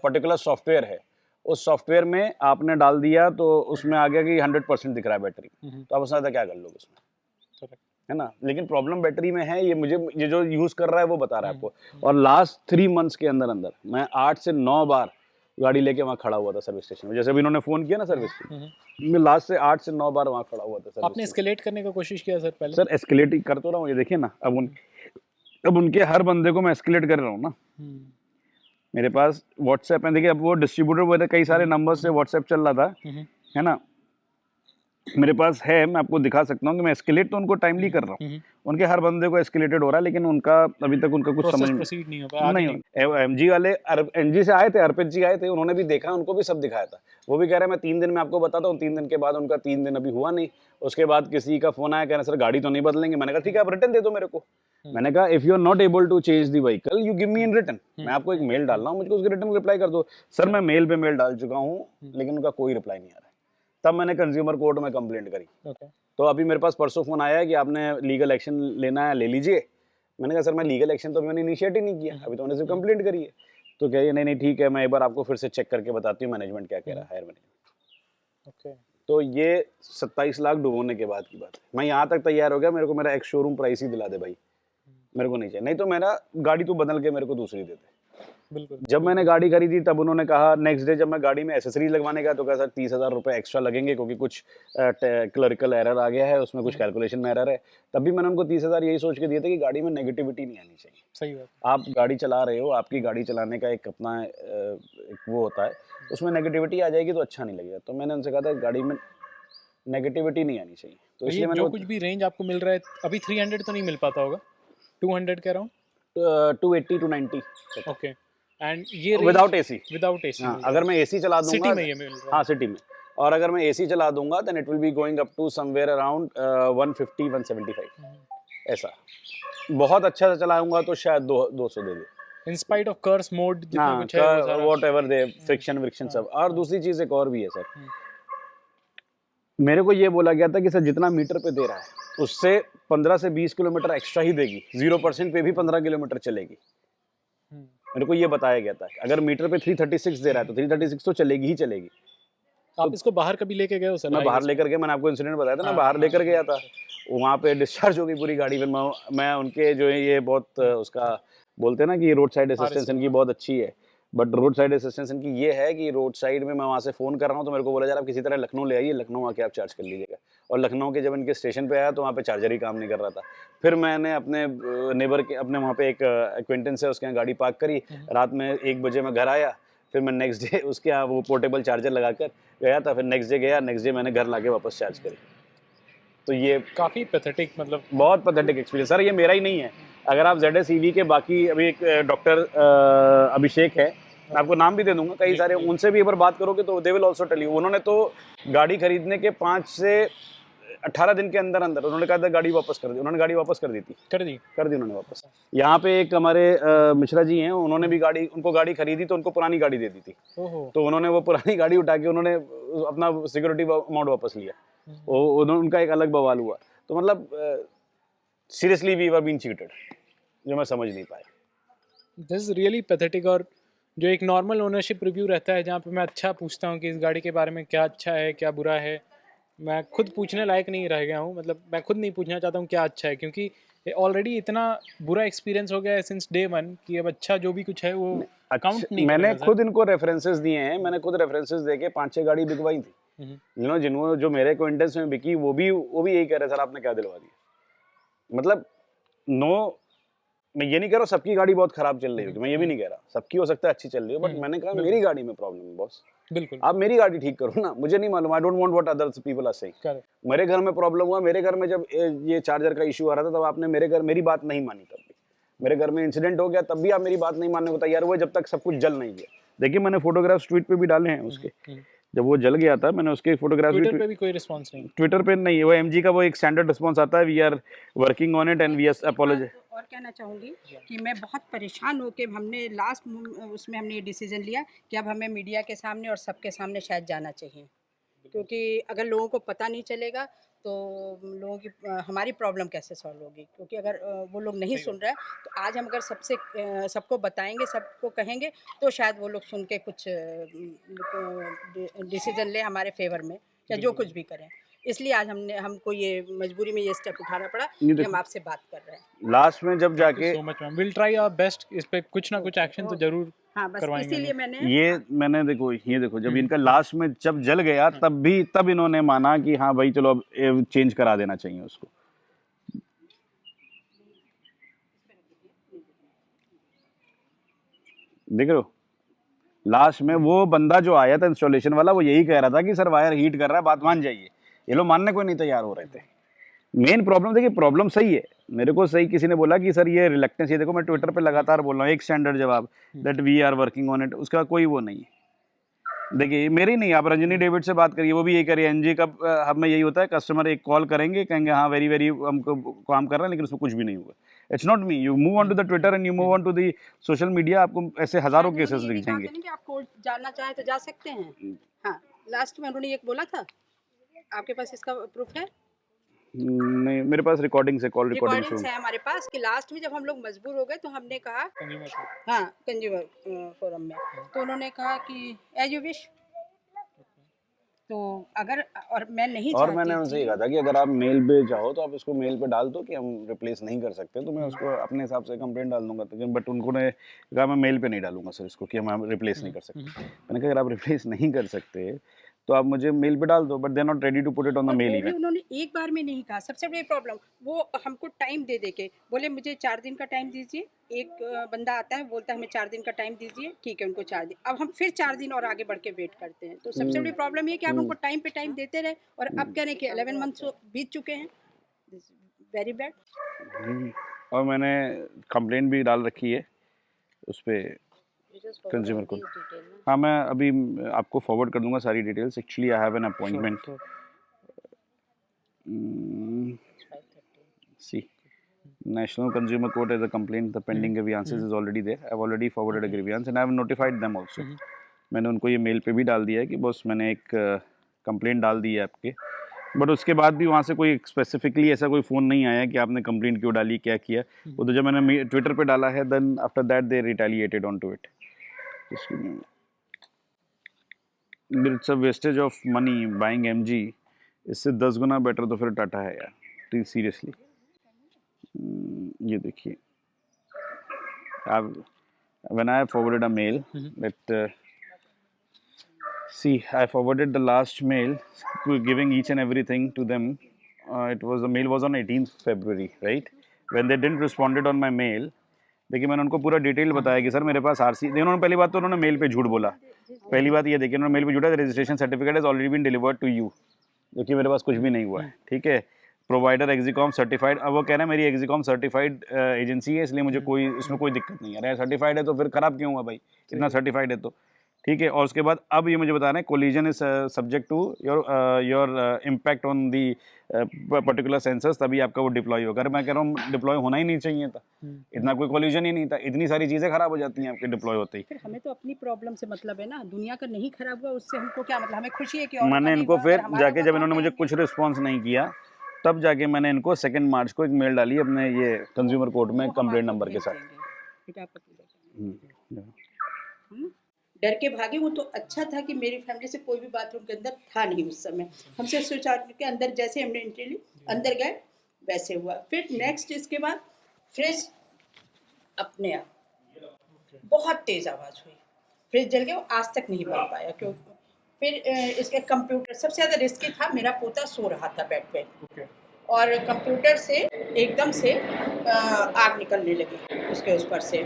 पर्टिकुलर सॉफ्टवेयर है, उस सॉफ्टवेयर में आपने डाल दिया तो उसमें आ गया कि 100% दिख रहा है बैटरी, तो आप उससे ज़्यादा क्या कर लोगे उसमें, है ना। लेकिन प्रॉब्लम बैटरी में है, ये मुझे ये जो यूज़ कर रहा है वो बता रहा है आपको। और लास्ट 3 मंथ्स के अंदर अंदर मैं 8 से 9 बार गाड़ी लेके वहाँ खड़ा हुआ था सर्विस स्टेशन में। जैसे अभी इन्होंने फ़ोन किया ना सर्विस की, मैं लास्ट से 8 से 9 बार वहाँ खड़ा हुआ था सर्विस। आपने एस्केलेट करने का कोशिश किया सर पहले? सर एस्केलेट कर तो रहा हूँ, ये देखिए ना, अब उनके हर बंदे को मैं एस्केलेट कर रहा हूँ ना। मेरे पास व्हाट्सएप है, देखिए अब वो डिस्ट्रीब्यूटर वगैरह कई सारे नंबर से व्हाट्सएप चल रहा था, है ना, मेरे पास है, मैं आपको दिखा सकता हूँ कि मैं एस्केलेट तो उनको टाइमली कर रहा हूँ, उनके हर बंदे को एस्केलेटेड हो रहा है, लेकिन उनका अभी तक उनका कुछ समझ प्रोसीड नहीं हो पाया। नहीं। एमजी वाले एमजी से आए थे, अर्पित जी आए थे, उन्होंने भी देखा, उनको भी सब दिखाया था। वो भी कह रहे हैं मैं 3 दिन में आपको बताता हूँ, 3 दिन के बाद उनका 3 दिन अभी हुआ नहीं। उसके बाद किसी का फोन आया, कह रहे सर गाड़ी तो नहीं बदलेंगे। मैंने कहा ठीक है आप रिटर्न दे दो मेरे को। मैंने कहा if you are not able to change the vehicle you give me in return, मैं आपको एक मेल डाल रहा हूँ, मुझको उसके रिटर्न रिप्लाई कर दो। सर मैं मेल पे मेल डाल चुका हूँ, लेकिन उनका कोई रिप्लाई नहीं आ रहा है। तब मैंने कंज्यूमर कोर्ट में कंप्लेंट करी। तो अभी मेरे पास परसों फोन आया है कि आपने लीगल एक्शन लेना है, ले लीजिए। मैंने कहा सर मैं लीगल एक्शन तो मैंने इनिशिएट ही नहीं किया, अभी तो मैंने सिर्फ कंप्लेंट करी है। तो कहिए नहीं नहीं ठीक है, मैं एक बार आपको फिर से चेक करके बताती हूँ मैनेजमेंट क्या कह रहा है, हायर मैनेजमेंट। तो ये 27 लाख डुबोने के बाद की बात है। मैं यहाँ तक तैयार हो गया, मेरे को मेरा एक्स शोरूम प्राइस ही दिला दे भाई, मेरे को नहीं चाहिए, नहीं तो मेरा गाड़ी तू बदल के मेरे को दूसरी दे दे। बिल्कुल। जब मैंने गाड़ी खरीदी तब उन्होंने कहा, नेक्स्ट डे जब मैं गाड़ी में एसेसरीज लगवाने गया तो कहा सर 30,000 रुपये एक्स्ट्रा लगेंगे क्योंकि कुछ क्लरिकल एरर आ गया है, उसमें कुछ कैलकुलेशन में एरर है। तब भी मैंने उनको 30,000 यही सोच के दिए थे कि गाड़ी में नेगेटिविटी नहीं आनी चाहिए। सही बात। आप गाड़ी चला रहे हो, आपकी गाड़ी चलाने का एक अपना एक वो होता है, उसमें नेगेटिविटी आ जाएगी तो अच्छा नहीं लगेगा। तो मैंने उनसे कहा था गाड़ी में नेगेटिविटी नहीं आनी चाहिए, तो इसलिए मैंने जो कुछ भी रेंज आपको मिल रहा है अभी 300 तो नहीं मिल पाता होगा, 200 कह रहा हूँ, 280 to 90। ओके। एंड ये विदाउट एसी, हाँ, अगर मैं एसी चला दूंगा सिटी में ये मिल रहा है। हाँ सिटी में, और अगर मैं एसी चला दूंगा then it will be going up to somewhere around 150 175 ऐसा। बहुत अच्छा से चलाऊंगा तो शायद 200 दे दे, in spite of cruise mode जितना कुछ है वॉट एवर दे, फ्रिक्शन विक्शन सब। और दूसरी चीज एक और भी है सर, मेरे को ये बोला गया था कि सर जितना मीटर पे दे रहा है उससे 15 से 20 किलोमीटर एक्स्ट्रा ही देगी, 0% पे भी 15 किलोमीटर चलेगी। मेरे को ये बताया गया था अगर मीटर पे 336 दे रहा है तो 336 तो चलेगी ही चलेगी। आप इसको बाहर कभी लेके गए हो सर? मैं बाहर लेकर गया, मैंने आपको इंसिडेंट बताया था ना, बाहर लेकर गया था, वहाँ पे डिस्चार्ज हो गई पूरी गाड़ी। फिर मैं उनके जो है ये बहुत उसका बोलते हैं ना कि रोड साइड असिस्टेंस इनकी बहुत अच्छी है, बट रोड साइड असिस्टेंस इनकी ये है कि रोड साइड में मैं वहाँ से फ़ोन कर रहा हूँ तो मेरे को बोला जा रहा है आप किसी तरह लखनऊ ले आइए, लखनऊ आके आप चार्ज कर लीजिएगा। और लखनऊ के जब इनके स्टेशन पे आया तो वहाँ पे चार्जर ही काम नहीं कर रहा था। फिर मैंने अपने नेबर के अपने वहाँ पे एक एक्वेंटेंस है उसके यहाँ गाड़ी पार्क करी, रात में 1 बजे मैं घर आया, फिर मैं नेक्स्ट डे उसके यहाँ वो पोर्टेबल चार्जर लगा कर गया था, फिर नेक्स्ट डे गया, नेक्स्ट डे मैंने घर लाके वापस चार्ज करी। तो ये काफ़ी पैथेटिक, मतलब बहुत पैथेटिक एक्सपीरियंस सर, ये मेरा ही नहीं है। अगर आप ZS के बाकी अभी एक डॉक्टर अभिषेक है, मैं आपको नाम भी दे दूंगा, कई सारे, उनसे भी एक बार बात करोगे तो they will also tell you. उन्होंने तो गाड़ी खरीदने के 5 से 18 दिन के अंदर अंदर उन्होंने कहा था गाड़ी वापस कर दी, उन्होंने गाड़ी वापस कर दी थी, कर दी उन्होंने वापस। यहाँ पे एक हमारे मिश्रा जी हैं, उन्होंने भी गाड़ी, उनको गाड़ी खरीदी तो उनको पुरानी गाड़ी दे दी थी, तो उन्होंने वो पुरानी गाड़ी उठा के उन्होंने अपना सिक्योरिटी अमाउंट वापस लिया, उनका एक अलग बवाल हुआ। तो मतलब seriously we were being cheated, जो मैं समझ नहीं पाया। This is really pathetic. और जो एक नॉर्मल ओनरशिप रिव्यू रहता है जहाँ पे मैं अच्छा पूछता हूँ कि इस गाड़ी के बारे में क्या अच्छा है क्या बुरा है, मैं खुद पूछने लायक नहीं रह गया हूँ, मतलब मैं खुद नहीं पूछना चाहता हूँ क्या अच्छा है, क्योंकि ऑलरेडी इतना बुरा एक्सपीरियंस हो गया है सिंस डे वन कि अब अच्छा जो भी कुछ है वो काउंट नहीं मैंने करेगा खुद इनको रेफरेंसेस दिए हैं, मैंने खुद रेफरेंसेस देके 5-6 गाड़ी बिकवाई थी, जिन्होंने जो मेरे एक्वेंटेंस में बिकी वो भी यही कह रहे सर आपने क्या दिलवा दिया। मतलब नो, मैं ये नहीं कह रहा सबकी गाड़ी बहुत खराब चल रही होगी, मैं ये भी नहीं कह रहा, सबकी हो सकता है अच्छी चल रही हो, बट मैंने कहा मेरी गाड़ी में प्रॉब्लम है बॉस, बिल्कुल आप मेरी गाड़ी ठीक करो ना, मुझे नहीं मालूम, I don't want what others people are saying. मेरे घर में प्रॉब्लम हुआ, मेरे घर में जब ये चार्जर का इशू आ रहा था तब आपने मेरी बात नहीं मानी, तब भी मेरे घर में इंसिडेंट हो गया तब भी आप मेरी बात नहीं मानने को तैयार हुए जब तक सब कुछ जल नहीं गया। देखिए मैंने फोटोग्राफ्स ट्वीट पे भी डाले हैं उसके, जब वो जल गया था मैंने उसके फोटोग्राफ्स ट्विटर पे भी कोई रिस्पांस नहीं, ट्विटर पे नहीं, वो एमजी का वो एक स्टैंडर्ड रिस्पांस आता है, we are working on it and we are apologise. और कहना चाहूँगी कि मैं बहुत परेशान होकर हमने लास्ट उसमें हमने ये डिसीजन लिया कि अब हमें मीडिया के सामने और सबके सामने शायद जाना चाहिए, क्योंकि अगर लोगों को पता नहीं चलेगा तो लोगों की हमारी प्रॉब्लम कैसे सॉल्व होगी, क्योंकि अगर वो लोग नहीं सुन रहे हैं तो आज हम अगर सबको बताएंगे, सबको कहेंगे तो शायद वो लोग सुन के कुछ डिसीजन ले हमारे फेवर में या जो कुछ भी करें। इसलिए आज हमको ये मजबूरी में ये स्टेप उठाना पड़ा कि हम आपसे बात कर रहे हैं। लास्ट में जब जाके so much ma'am, will try our best, इस पे कुछ ना कुछ एक्शन तो जरूर हाँ, बस करवाएंगे। इसीलिए मैंने देखो जब इनका लास्ट में जब जल गया तब इन्होंने माना कि हाँ भाई चलो अब चेंज करा देना चाहिए उसको। देख रहे हो लास्ट में वो बंदा जो आया था इंस्टॉलेशन वाला वो यही कह रहा था कि सर वायर हीट कर रहा है, बात मान जाइए, ये लोग मानने को नहीं तैयार हो रहे थे। मेन प्रॉब्लम देखिए, प्रॉब्लम सही है, मेरे को सही किसी ने बोला कि सर ये रिलेक्टेंस, ये देखो मैं ट्विटर पे लगातार बोल रहा हूँ एक स्टैंडर्ड जवाब that we are working on it, उसका कोई वो नहीं है। देखिए मेरी नहीं, आप रंजनी डेविड से बात करिए, वो भी यही करिए, एनजी का हमें यही होता है, कस्टमर एक कॉल करेंगे, कहेंगे हाँ वेरी वेरी हमको काम कर रहा है, लेकिन उसमें कुछ भी नहीं हुआ। It's not me, you move on to the Twitter and you move on to the social media, आपको ऐसे हजारों केसेस दिख जाएंगे। आप कोर्ट जाना चाहें तो जा सकते हैं। हाँ, लास्ट में उन्होंने एक बोला था, आपके पास इसका प्रूफ है? नहीं मेरे पास रिकॉर्डिंग्स है, कॉल रिकॉर्डिंग्स है हमारे पास कि लास्ट में जब हम लोग मजबूर हो गए तो हमने कहा, हाँ कंज्यूमर फोरम में, तो उन्होंने कहा कि एज यू विश। तो अगर और मैं नहीं और मैंने उनसे ये कहा था कि अगर आप मेल पे चाहो तो आप इसको मेल पे डाल दो कि हम रिप्लेस नहीं कर सकते, तो मैं उसको अपने हिसाब से कंप्लेंट डाल दूंगा, लेकिन बट उनको ने कहा मैं मेल पे नहीं डालूंगा सर इसको कि हम रिप्लेस नहीं कर सकते। मैंने कहा अगर आप रिप्लेस नहीं कर सकते तो आप मुझे मेल पे डाल दो, but they are not ready to put it on the mail even. उन्होंने एक बार में नहीं कहा, सबसे बड़ी प्रॉब्लम वो हमको टाइम दे के बोले मुझे 4 दिन का टाइम दीजिए। एक बंदा आता है बोलता है हमें 4 दिन का टाइम दीजिए, ठीक है उनको 4 दिन, अब हम फिर 4 दिन और आगे बढ़ के वेट करते हैं। तो सबसे बड़ी प्रॉब्लम ये कि आप हमको टाइम पे टाइम देते रहे और अब कह रहे हैं कि 11 मंथ्स बीत चुके हैं, वेरी बैड। और मैंने कंप्लेंट भी डाल रखी है उस पर कंज्यूमर को। हाँ मैं अभी आपको फॉरवर्ड कर दूंगा सारी details. Actually I have an appointment. See National Consumer Court as a complaint, the pending grievances is already there. I've already forwarded a grievance and I've notified them also. मैंने उनको ये मेल पे भी डाल दिया है कि बॉस मैंने एक कंप्लेंट डाल दी है आपके, बट उसके बाद भी वहाँ से कोई स्पेसिफिकली ऐसा कोई फ़ोन नहीं आया कि आपने कंप्लेंट क्यों डाली, क्या किया। वो तो जब मैंने ट्विटर पे डाला है then after that they retaliated on to it. It's a wastage of money buying MG, इससे 10 गुना बेटर तो फिर टाटा है यार, सीरियसली। ये देखिए when I forwarded a mail that see I forwarded the last mail giving each and everything to them. The mail was on 18th February, right? When they didn't responded on my mail, देखिए मैंने उनको पूरा detail बताया कि sir मेरे पास RC, उन्होंने पहली बात तो उन्होंने मेल पे झूठ बोला। पहली बात ये देखिए उन्होंने मेल पे झूठा, registration certificate is already been delivered to you, जो कि मेरे पास कुछ भी नहीं हुआ है, ठीक है। प्रोवाइडर एग्जीकॉम सर्टिफाइड, अब वो कह रहे हैं मेरी एग्जीकॉम सर्टिफाइड एजेंसी है इसलिए मुझे कोई इसमें कोई दिक्कत नहीं है। अरे सर्टिफाइड है तो फिर ख़राब क्यों हुआ भाई, इतना सर्टिफाइड है तो ठीक है। और उसके बाद अब ये मुझे बता रहे हैं collision is subject to your impact on the particular sensors, तभी आपका वो डिप्लॉय होगा। मैं कह रहा हूँ डिप्लॉय होना ही नहीं चाहिए था, इतना कोई कोलिजन ही नहीं था, इतनी सारी चीज़ें ख़राब हो जाती हैं आपके डिप्लॉय होते ही। फिर हमें तो अपनी प्रॉब्लम से मतलब है ना, दुनिया का नहीं खराब हुआ उससे हमको क्या मतलब, हमें खुशी है कि और मैंने इनको फिर जाके जब इन्होंने मुझे कुछ रिस्पॉन्स नहीं किया तब जाके मैंने इनको 2 मार्च को एक मेल डाली अपने ये कंज्यूमर कोर्ट में कंप्लेंट नंबर के साथ। डर के भागे। वो तो अच्छा था कि मेरी फैमिली से कोई भी बाथरूम के अंदर था नहीं उस समय। हमसे स्विच ऑन के अंदर जैसे हमने एंट्री ली, अंदर गए, वैसे हुआ। फिर नेक्स्ट इसके बाद फ्रिज अपने आप बहुत तेज़ आवाज़ हुई, फ्रिज जल गया। वो आज तक नहीं बन पाया क्यों। फिर इसके कंप्यूटर सबसे ज़्यादा रिस्की था। मेरा पोता सो रहा था बेड पे और कंप्यूटर से एकदम से आग निकलने लगी उसके उस पर से।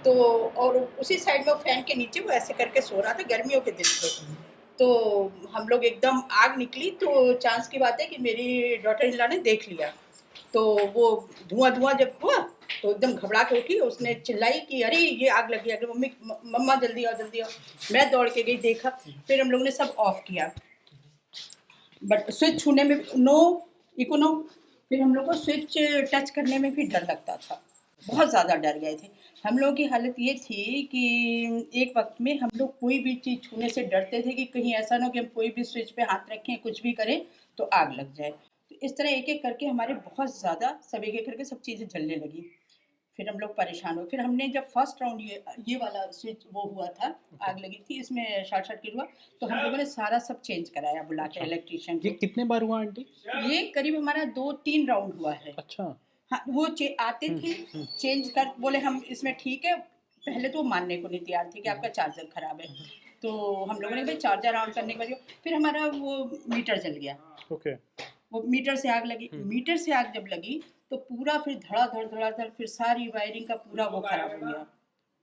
तो और उसी साइड में वो फैन के नीचे वो ऐसे करके सो रहा था, गर्मियों के दिन थे। तो हम लोग एकदम आग निकली तो चांस की बात है कि मेरी डॉटर इन लॉ ने देख लिया। तो वो धुआं जब हुआ तो एकदम घबरा के उठी। उसने चिल्लाई कि अरे ये आग लगी, अगर मम्मी मम्मा जल्दी आओ जल्दी आओ। मैं दौड़ के गई, देखा। फिर हम लोगों ने सब ऑफ किया, बट स्विच छूने में नो इकोनो। फिर हम लोग को स्विच टच करने में भी डर लगता था, बहुत ज़्यादा डर गए थे। हम लोगों की हालत ये थी कि एक वक्त में हम लोग कोई भी चीज़ छूने से डरते थे कि कहीं ऐसा ना हो कि हम कोई भी स्विच पे हाथ रखें, कुछ भी करें तो आग लग जाए। तो इस तरह एक एक करके हमारे बहुत ज़्यादा सब एक एक करके सब चीज़ें जलने लगी। फिर हम लोग परेशान हो। फिर हमने जब फर्स्ट राउंड ये वाला स्विच वो हुआ था, आग लगी थी, इसमें शॉर्ट सर्किट हुआ, तो हम लोगों ने सारा सब चेंज कराया बुला के इलेक्ट्रीशियन ये को। कितने बार हुआ आंटी? ये करीब हमारा 2-3 राउंड हुआ है। अच्छा। हाँ, वो आते थे चेंज कर, बोले हम इसमें ठीक है। पहले तो वो मानने को नहीं तैयार थे कि आपका चार्जर खराब है। तो हम लोगों ने भाई चार्जर ऑन करने के बाद फिर हमारा वो मीटर जल गया। ओके। वो मीटर से आग लगी। मीटर से आग जब लगी तो पूरा फिर धड़ाधड़ फिर सारी वायरिंग का पूरा वो खराब हो गया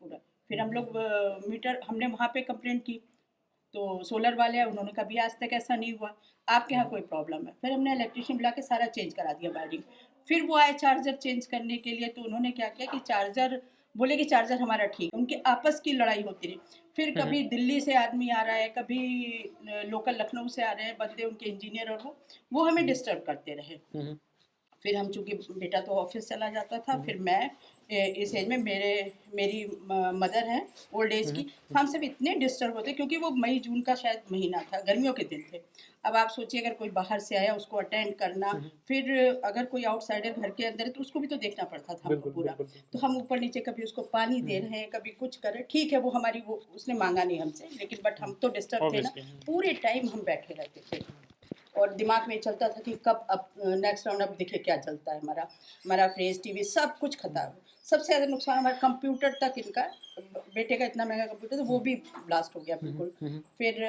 पूरा। फिर हम लोग मीटर हमने वहाँ पे कंप्लेंट की तो सोलर वाले हैं, उन्होंने कहा भी आज तक ऐसा नहीं हुआ, आपके यहाँ कोई प्रॉब्लम है। फिर हमने इलेक्ट्रीशियन बुला के सारा चेंज करा दिया वायरिंग। फिर वो आए चार्जर चेंज करने के लिए, तो उन्होंने क्या किया कि चार्जर बोले कि चार्जर हमारा ठीक है। उनकी आपस की लड़ाई होती रही। फिर कभी दिल्ली से आदमी आ रहा है, कभी लोकल लखनऊ से आ रहे हैं बंदे, उनके इंजीनियर, और वो हमें डिस्टर्ब करते रहे। फिर हम चूँकि बेटा तो ऑफिस चला जाता था, फिर मैं इस एज में मेरी मदर हैं ओल्ड एज की, हम सब इतने डिस्टर्ब होते क्योंकि वो मई जून का शायद महीना था, गर्मियों के दिन थे। अब आप सोचिए अगर कोई बाहर से आया उसको अटेंड करना, फिर अगर कोई आउटसाइडर घर के अंदर है तो उसको भी तो देखना पड़ता था हमको पूरा। तो हम ऊपर नीचे कभी उसको पानी दे रहे हैं, कभी कुछ कर रहे हैं। ठीक है, वो हमारी वो उसने मांगा नहीं हमसे, लेकिन बट हम तो डिस्टर्ब थे ना, पूरे टाइम हम बैठे रहते थे। और दिमाग में चलता था कि कब अब नेक्स्ट राउंड अब देखिए क्या चलता है। हमारा फ्रिज टीवी सब कुछ खत्म। सबसे ज़्यादा नुकसान हमारा कंप्यूटर तक, इनका बेटे का इतना महंगा कंप्यूटर था वो भी ब्लास्ट हो गया बिल्कुल। फिर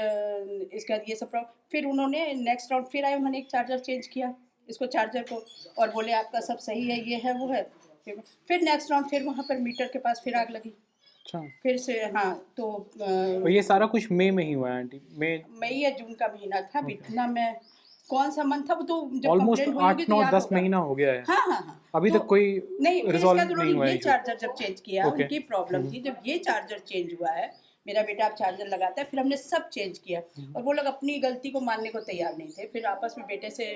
इसके बाद ये सब प्रॉब्लम। फिर उन्होंने नेक्स्ट राउंड फिर आए, उन्होंने एक चार्जर चेंज किया, इसको चार्जर को, और बोले आपका सब सही है, ये है वो है। फिर नेक्स्ट राउंड फिर वहाँ पर मीटर के पास फिर आग लगी। अच्छा। फिर से हाँ, तो और ये सारा कुछ मई में ही हुआ है आंटी? मई या जून का महीना था। अब इतना मैं कौन सा मंथ था वो तो जब ऑलमोस्ट कंप्लेंट हुई होगी तो याद 8-9-10 होगा। महीना हो गया है। हाँ हाँ हाँ। अभी तो तक कोई नहीं, फिर इसके रिजॉल्व बाद नहीं उन्होंने हुआ है ये इशू। चार्जर जब चेंज किया, ओके। उनकी प्रॉब्लम थी, जब ये चार्जर चेंज हुआ है, मेरा बेटा अब चार्जर लगाता है, फिर हमने सब चेंज किया। और वो लोग अपनी गलती को मानने को तैयार नहीं थे। फिर आपस में बेटे से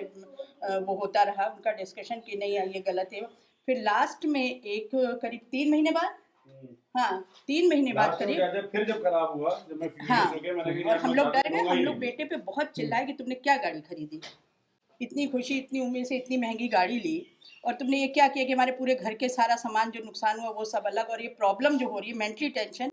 वो होता रहा उनका डिस्कशन कि नहीं ये गलत है। फिर लास्ट में एक करीब 3 महीने बाद, हाँ 3 महीने बाद करीब, फिर जब खराब हुआ, जब मैं हाँ, हो गया, मैंने और हम लोग डर गए। हम लोग बेटे पे बहुत चिल्लाए कि तुमने क्या गाड़ी खरीदी, इतनी खुशी इतनी उम्मीद से इतनी महंगी गाड़ी ली, और तुमने ये क्या किया कि हमारे पूरे घर के सारा सामान जो नुकसान हुआ वो सब अलग, और ये प्रॉब्लम जो हो रही है मेंटली टेंशन।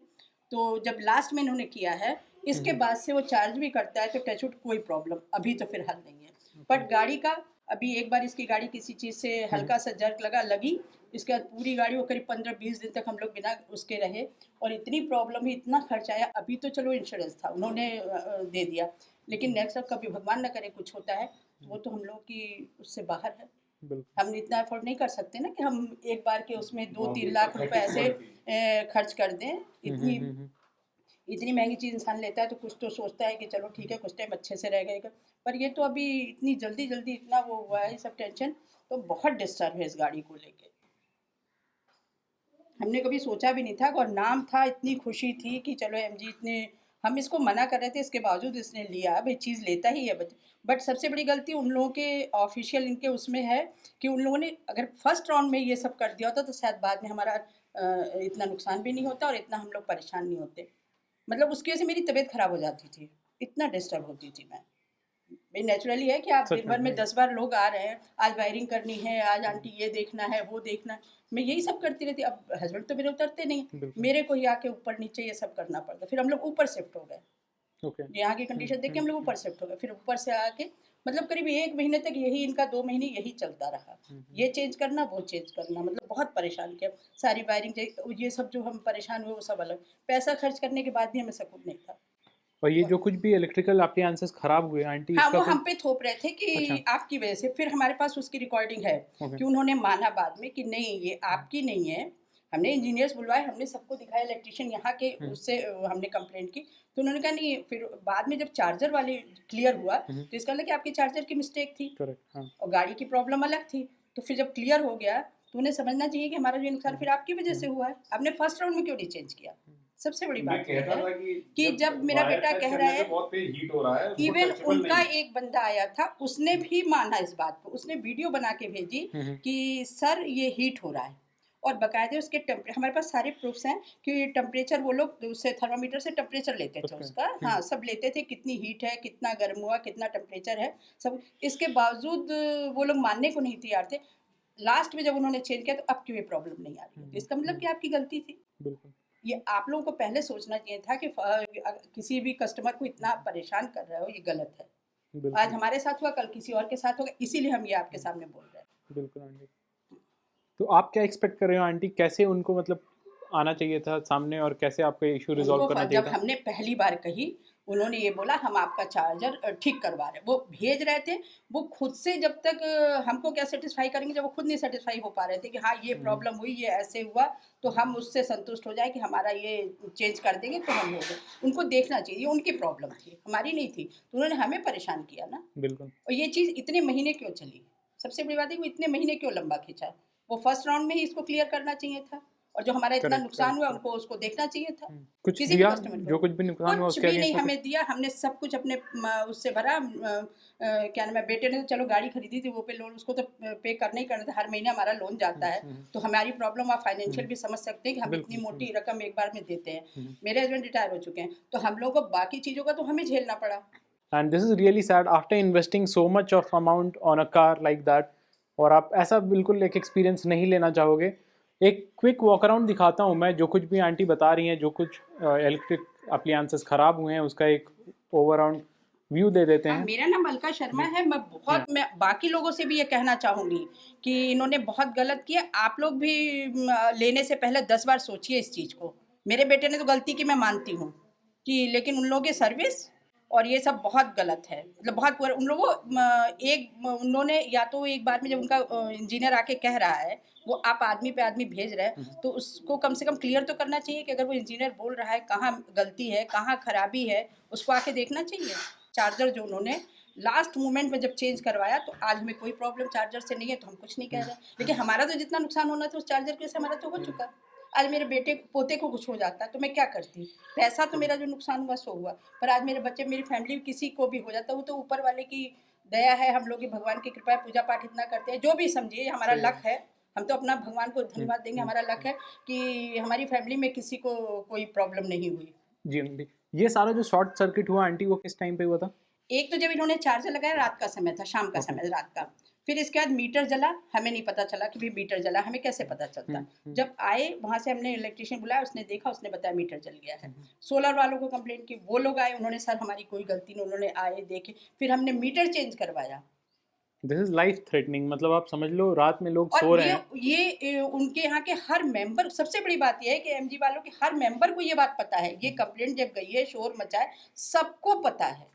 तो जब लास्ट में इन्होंने किया है, इसके बाद से वो चार्ज भी करता है, तो टचवुड कोई प्रॉब्लम अभी तो फिलहाल नहीं है। बट गाड़ी का अभी एक बार इसकी गाड़ी किसी चीज़ से हल्का सा जर्क लगी, इसके बाद पूरी गाड़ी वो करीब 15-20 दिन तक हम लोग बिना उसके रहे, और इतनी प्रॉब्लम हुई, इतना खर्च आया। अभी तो चलो इंश्योरेंस था, उन्होंने दे दिया, लेकिन नेक्स्ट अब कभी भगवान न करे कुछ होता है, वो तो हम लोग की उससे बाहर है। हम इतना अफोर्ड नहीं कर सकते ना कि हम एक बार के उसमें 2-3 लाख रुपए ऐसे खर्च कर दें। इतनी महंगी चीज़ इंसान लेता है तो कुछ तो सोचता है कि चलो ठीक है कुछ टाइम अच्छे से रह गएगा। पर ये तो अभी इतनी जल्दी जल्दी इतना वो हुआ है, सब टेंशन, तो बहुत डिस्टर्ब है इस गाड़ी को लेके। हमने कभी सोचा भी नहीं था, और नाम था, इतनी खुशी थी कि चलो एमजी, इतने हम इसको मना कर रहे थे, इसके बावजूद इसने लिया। भाई चीज़ लेता ही है बट सबसे बड़ी गलती उन लोगों के ऑफिशियल इनके उसमें है कि उन लोगों ने अगर फर्स्ट राउंड में ये सब कर दिया होता तो शायद बाद में हमारा इतना नुकसान भी नहीं होता और इतना हम लोग परेशान नहीं होते। मतलब उसकी वजह से मेरी तबीयत ख़राब हो जाती थी, इतना डिस्टर्ब होती थी मैं। भाई नेचुरली है कि आप सच दिन भर में में। 10 बार लोग आ रहे हैं, आज वायरिंग करनी है, आज आंटी ये देखना है, वो देखना है, मैं यही सब करती रहती। अब हस्बैंड तो मेरे उतरते नहीं, बिल्कुल। मेरे को ही आके ऊपर नीचे ये सब करना पड़ता। फिर हम लोग ऊपर शिफ्ट हो गए, ओके। यहाँ की कंडीशन देख के हम लोग ऊपर शिफ्ट हो गए। फिर ऊपर से आके मतलब करीब 1 महीने तक यही, इनका 2 महीने यही चलता रहा, ये चेंज करना, वो चेंज करना, मतलब बहुत परेशान किया। सारी वायरिंग ये सब जो हम परेशान हुए वो सब अलग, पैसा खर्च करने के बाद भी हमें सुकून नहीं था। और ये जो कुछ भी इलेक्ट्रिकल एप्लायंसेस खराब हुए आंटी, हाँ, इसका वो कोई? हम पे थोप रहे थे कि अच्छा। आपकी वजह से। फिर हमारे पास उसकी रिकॉर्डिंग है ओके। कि उन्होंने माना बाद में कि नहीं ये आपकी नहीं है। हमने इंजीनियर्स बुलवाए, हमने सबको दिखाया, इलेक्ट्रिशियन यहाँ के, उससे हमने कंप्लेंट की, तो उन्होंने कहा नहीं। फिर बाद में जब चार्जर वाली क्लियर हुआ तो इसका मतलब कि आपकी चार्जर की मिस्टेक थी करेक्ट, हाँ। और गाड़ी की प्रॉब्लम अलग थी। तो फिर जब क्लियर हो गया तो उन्हें समझना चाहिए कि हमारा जो नुकसान फिर आपकी वजह से हुआ है। आपने फर्स्ट राउंड में क्यों नहीं चेंज किया? सबसे बड़ी मैं बात ये कहता है था कि जब मेरा वायर बेटा टच कह करने रहा से है, बहुत तेज हीट हो रहा है, वो इवन टचेबल उनका नहीं है। एक बंदा आया था, उसने भी माना इस बात को, उसने वीडियो बना के भेजी कि सर ये हीट हो रहा है, और बकायदे उसके हमारे पास सारे प्रूफ्स हैं कि टेम्परेचर वो लोग उससे थर्मामीटर से टेम्परेचर लेते थे Okay. उसका, हाँ सब लेते थे, कितनी हीट है, कितना गर्म हुआ, कितना टेम्परेचर है, सब। इसके बावजूद वो लोग मानने को नहीं तैयार थे। लास्ट में जब उन्होंने चेंज किया तो अब क्यों ये प्रॉब्लम नहीं आ रही है, तो इसका मतलब कि आपकी गलती थी। बिल्कुल। ये आप लोगों को पहले सोचना चाहिए था कि किसी भी कस्टमर को इतना परेशान कर रहे हो, ये गलत है। बिल्कुल। आज हमारे साथ हुआ, कल किसी और के साथ होगा, इसीलिए हम ये आपके सामने बोल रहे हैं। बिल्कुल आंटी। तो आप क्या एक्सपेक्ट कर रहे हो आंटी, कैसे उनको मतलब आना चाहिए था सामने, और कैसे आपका इशू रिजॉल्व उनको करना चाहिए जब था? हमने पहली बार कही, उन्होंने ये बोला हम आपका चार्जर ठीक करवा रहे हैं। वो भेज रहे थे, वो खुद से जब तक हमको क्या सेटिस्फाई करेंगे जब वो खुद नहीं सेटिस्फाई हो पा रहे थे कि हाँ ये प्रॉब्लम हुई, ये ऐसे हुआ, तो हम उससे संतुष्ट हो जाए कि हमारा ये चेंज कर देंगे तो हम हो गए। उनको देखना चाहिए, उनकी प्रॉब्लम थी, हमारी नहीं थी, तो उन्होंने हमें परेशान किया ना। बिल्कुल। और ये चीज़ इतने महीने क्यों चली? सबसे बड़ी बात है कि वो इतने महीने क्यों लंबा खींचा? वो फर्स्ट राउंड में ही इसको क्लियर करना चाहिए था, और जो हमारा इतना करेक्ट, नुकसान करेक्ट, हुआ करेक्ट। उनको उसको देखना चाहिए था। कुछ किसी भी दिया? कस्टमर को जो कुछ भी नुकसान हुआ कुछ उसके भी नहीं अगेंस्ट में हमें दिया, हमने सब कुछ अपने उससे भरा। क्या नाम है, बेटे ने तो चलो गाड़ी खरीदी थी, वो पे लोन उसको तो पे करना ही करना था, हर महीने हमारा लोन जाता है, तो हमारी प्रॉब्लम आप फाइनेंशियल भी समझ सकते हैं कि हम इतनी मोटी रकम एक बार में देते हैं। मेरे हस्बैंड रिटायर हो चुके हैं, तो हम लोगों को बाकी चीज़ों का तो हमें झेलना पड़ा। And this is really sad after investing so much of amount on a car like that, और आप ऐसा बिल्कुल एक एक्सपीरियंस नहीं लेना चाहोगे। एक क्विक वॉक अराउंड दिखाता हूँ मैं, जो कुछ भी आंटी बता रही हैं, जो कुछ इलेक्ट्रिक अप्लायंसेस ख़राब हुए हैं उसका एक ओवरऑल व्यू दे देते हाँ, हैं। मेरा नाम अलका शर्मा है। मैं बाकी लोगों से भी ये कहना चाहूँगी कि इन्होंने बहुत गलत किया। आप लोग भी लेने से पहले 10 बार सोचिए इस चीज़ को। मेरे बेटे ने तो गलती की, मैं मानती हूँ कि, लेकिन उन लोगों की सर्विस और ये सब बहुत गलत है। मतलब बहुत पूरा उन लोगों उन्होंने या तो एक बार में जब उनका इंजीनियर आके कह रहा है, वो आप आदमी पे आदमी भेज रहे हैं, तो उसको कम से कम क्लियर तो करना चाहिए कि अगर वो इंजीनियर बोल रहा है कहाँ गलती है, कहाँ खराबी है, उसको आके देखना चाहिए। चार्जर जो उन्होंने लास्ट मोमेंट में जब चेंज करवाया, तो आज हमें कोई प्रॉब्लम चार्जर से नहीं है, तो हम कुछ नहीं कह रहे, लेकिन हमारा तो जितना नुकसान होना था उस चार्जर की वजह से हमारा तो हो चुका। आज मेरे बेटे पोते को कुछ हो जाता तो मैं क्या करती? पैसा तो मेरा जो नुकसान हुआ सो हुआ, पर आज मेरे बच्चे, मेरी फैमिली, किसी को भी हो जाता, वो तो ऊपर वाले की दया है। हम लोग की भगवान की कृपा है, पूजा पाठ इतना करते हैं, जो भी समझिए हमारा लक है। हम तो अपना भगवान को धन्यवाद देंगे, हमारा लक है कि हमारी फैमिली में किसी को कोई प्रॉब्लम नहीं हुई। जी आंटी, ये सारा जो शॉर्ट सर्किट हुआ आंटी, वो किस टाइम पे हुआ था? एक तो जब इन्होंने चार्जर लगाया रात का समय था, शाम का समय, रात का। फिर इसके बाद मीटर जला, हमें नहीं पता चला कि भी मीटर जला, हमें कैसे पता चलता? जब आए वहाँ से हमने इलेक्ट्रिशियन बुलाया, उसने देखा, उसने बताया मीटर जल गया है। सोलर वालों को कंप्लेंट की, वो लोग आए, उन्होंने सर हमारी कोई गलती नहीं, उन्होंने आए देखे, फिर हमने मीटर चेंज करवाया। दिस इज लाइफ थ्रेटनिंग, मतलब आप समझ लो रात में लोग सो और रहे हैं। ये उनके यहाँ के हर मेंबर, सबसे बड़ी बात यह है कि एमजी वालों के हर मेंबर को ये बात पता है, ये कंप्लेंट जब गई है, शोर मचा है, सबको पता है,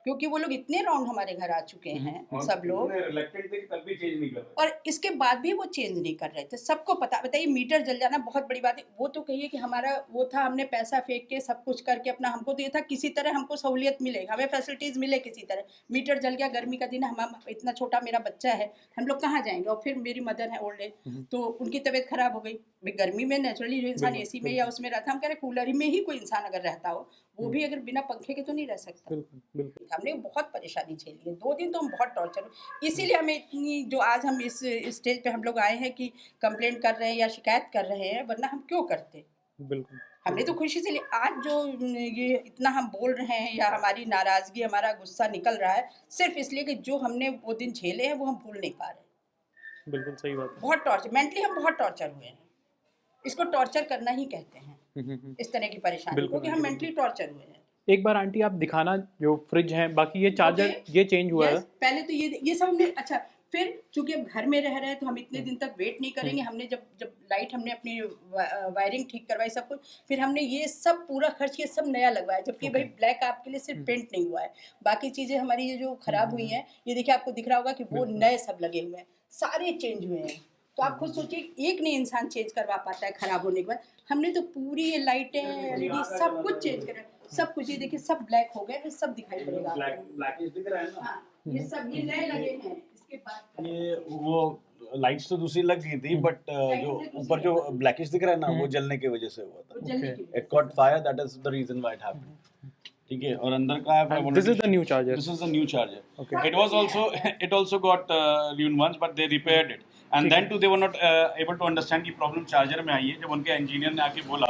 क्योंकि वो लोग इतने राउंड हमारे घर आ चुके हैं सब लोग, रिलेक्टेड थे कि तब भी चेंज नहीं कर रहे। और इसके बाद भी वो चेंज नहीं कर रहे थे। सबको पता, बताइए मीटर जल जाना बहुत बड़ी बात है। वो तो कहिए कि हमारा वो था, हमने पैसा फेंक के सब कुछ करके अपना, हमको तो ये था किसी तरह हमको सहूलियत मिले, हमें फैसिलिटीज़ मिले किसी तरह। मीटर जल गया, गर्मी का दिन, हम इतना छोटा मेरा बच्चा है, हम लोग कहाँ जाएंगे, और फिर मेरी मदर है ओल्ड एज, तो उनकी तबीयत खराब हो गई। गर्मी में नेचुरली जो इंसान एसी में या उसमें रहता, हम कह रहे कूलर में ही कोई इंसान अगर रहता हो, वो भी अगर बिना पंखे के तो नहीं रह सकता। बिल्कुल बिल्कुल। हमने बहुत परेशानी झेली है, 2 दिन तो हम बहुत टॉर्चर हुए। इसीलिए हमें इतनी, जो आज हम इस स्टेज पे हम लोग आए हैं कि कंप्लेंट कर रहे हैं या शिकायत कर रहे हैं, वरना हम क्यों करते? बिल्कुल। हमने तो खुशी से आज जो ये इतना हम बोल रहे हैं या हमारी नाराज़गी, हमारा गुस्सा निकल रहा है, सिर्फ़ इसलिए कि जो हमने वो दिन झेले हैं, वो हम भूल नहीं पा रहे। बिल्कुल सही बात है। बहुत टॉर्चर, मेंटली हम बहुत टॉर्चर हुए हैं। इसको टॉर्चर करना ही कहते हैं, इस तरह की परेशानी को, बिल्कुल कि हम आंटी, मेंटली टॉर्चर हुए हैं। एक बार आंटी आप दिखाना जो फ्रिज है, बाकी ये चार्जर ओके। ये चेंज हुआ है। यस, पहले तो ये सब हमने अच्छा, फिर चूँकि अब घर में रह रहे हैं तो हम इतने दिन तक वेट नहीं करेंगे। हमने जब लाइट हमने अपनी वायरिंग ठीक करवाई सब कुछ, फिर हमने ये सब पूरा खर्च ये सब नया लगवाया, जबकि भाई ब्लैक आपके लिए सिर्फ पेंट नहीं हुआ है, बाकी चीज़ें हमारी ये जो खराब हुई हैं, ये देखिए आपको दिख रहा होगा कि वो नए सब लगे हुए हैं, सारे चेंज हुए हैं। तो आप खुद सोचिए, एक नहीं इंसान चेंज करवा पाता है खराब होने के बाद। हमने तो पूरी ये लाइटें, एलईडी सब कुछ चेंज करा, सब कुछ। ये देखिए सब ब्लैक हो गए, सब दिखाई पड़ेगा आपको। ब्लैकिश दिख रहा है ना। हाँ, ये सब ये नए लगे हैं। इसके बाद ये वो लाइट्स तो दूसरी लग गई थी, बट जो ऊपर जो ब्लैकिश दिख रहा है ना, वो जलने की वजह से हुआ था। वो जल्दी की It caught fire, that is the reason why it happened. ठीक है, और अंदर का This is the new charger. This is the new charger. Okay. It also got ruined once, but they repaired it. And then too they were not able to understand कि problem charger में आई है। जब उनके engineer ने आके बोला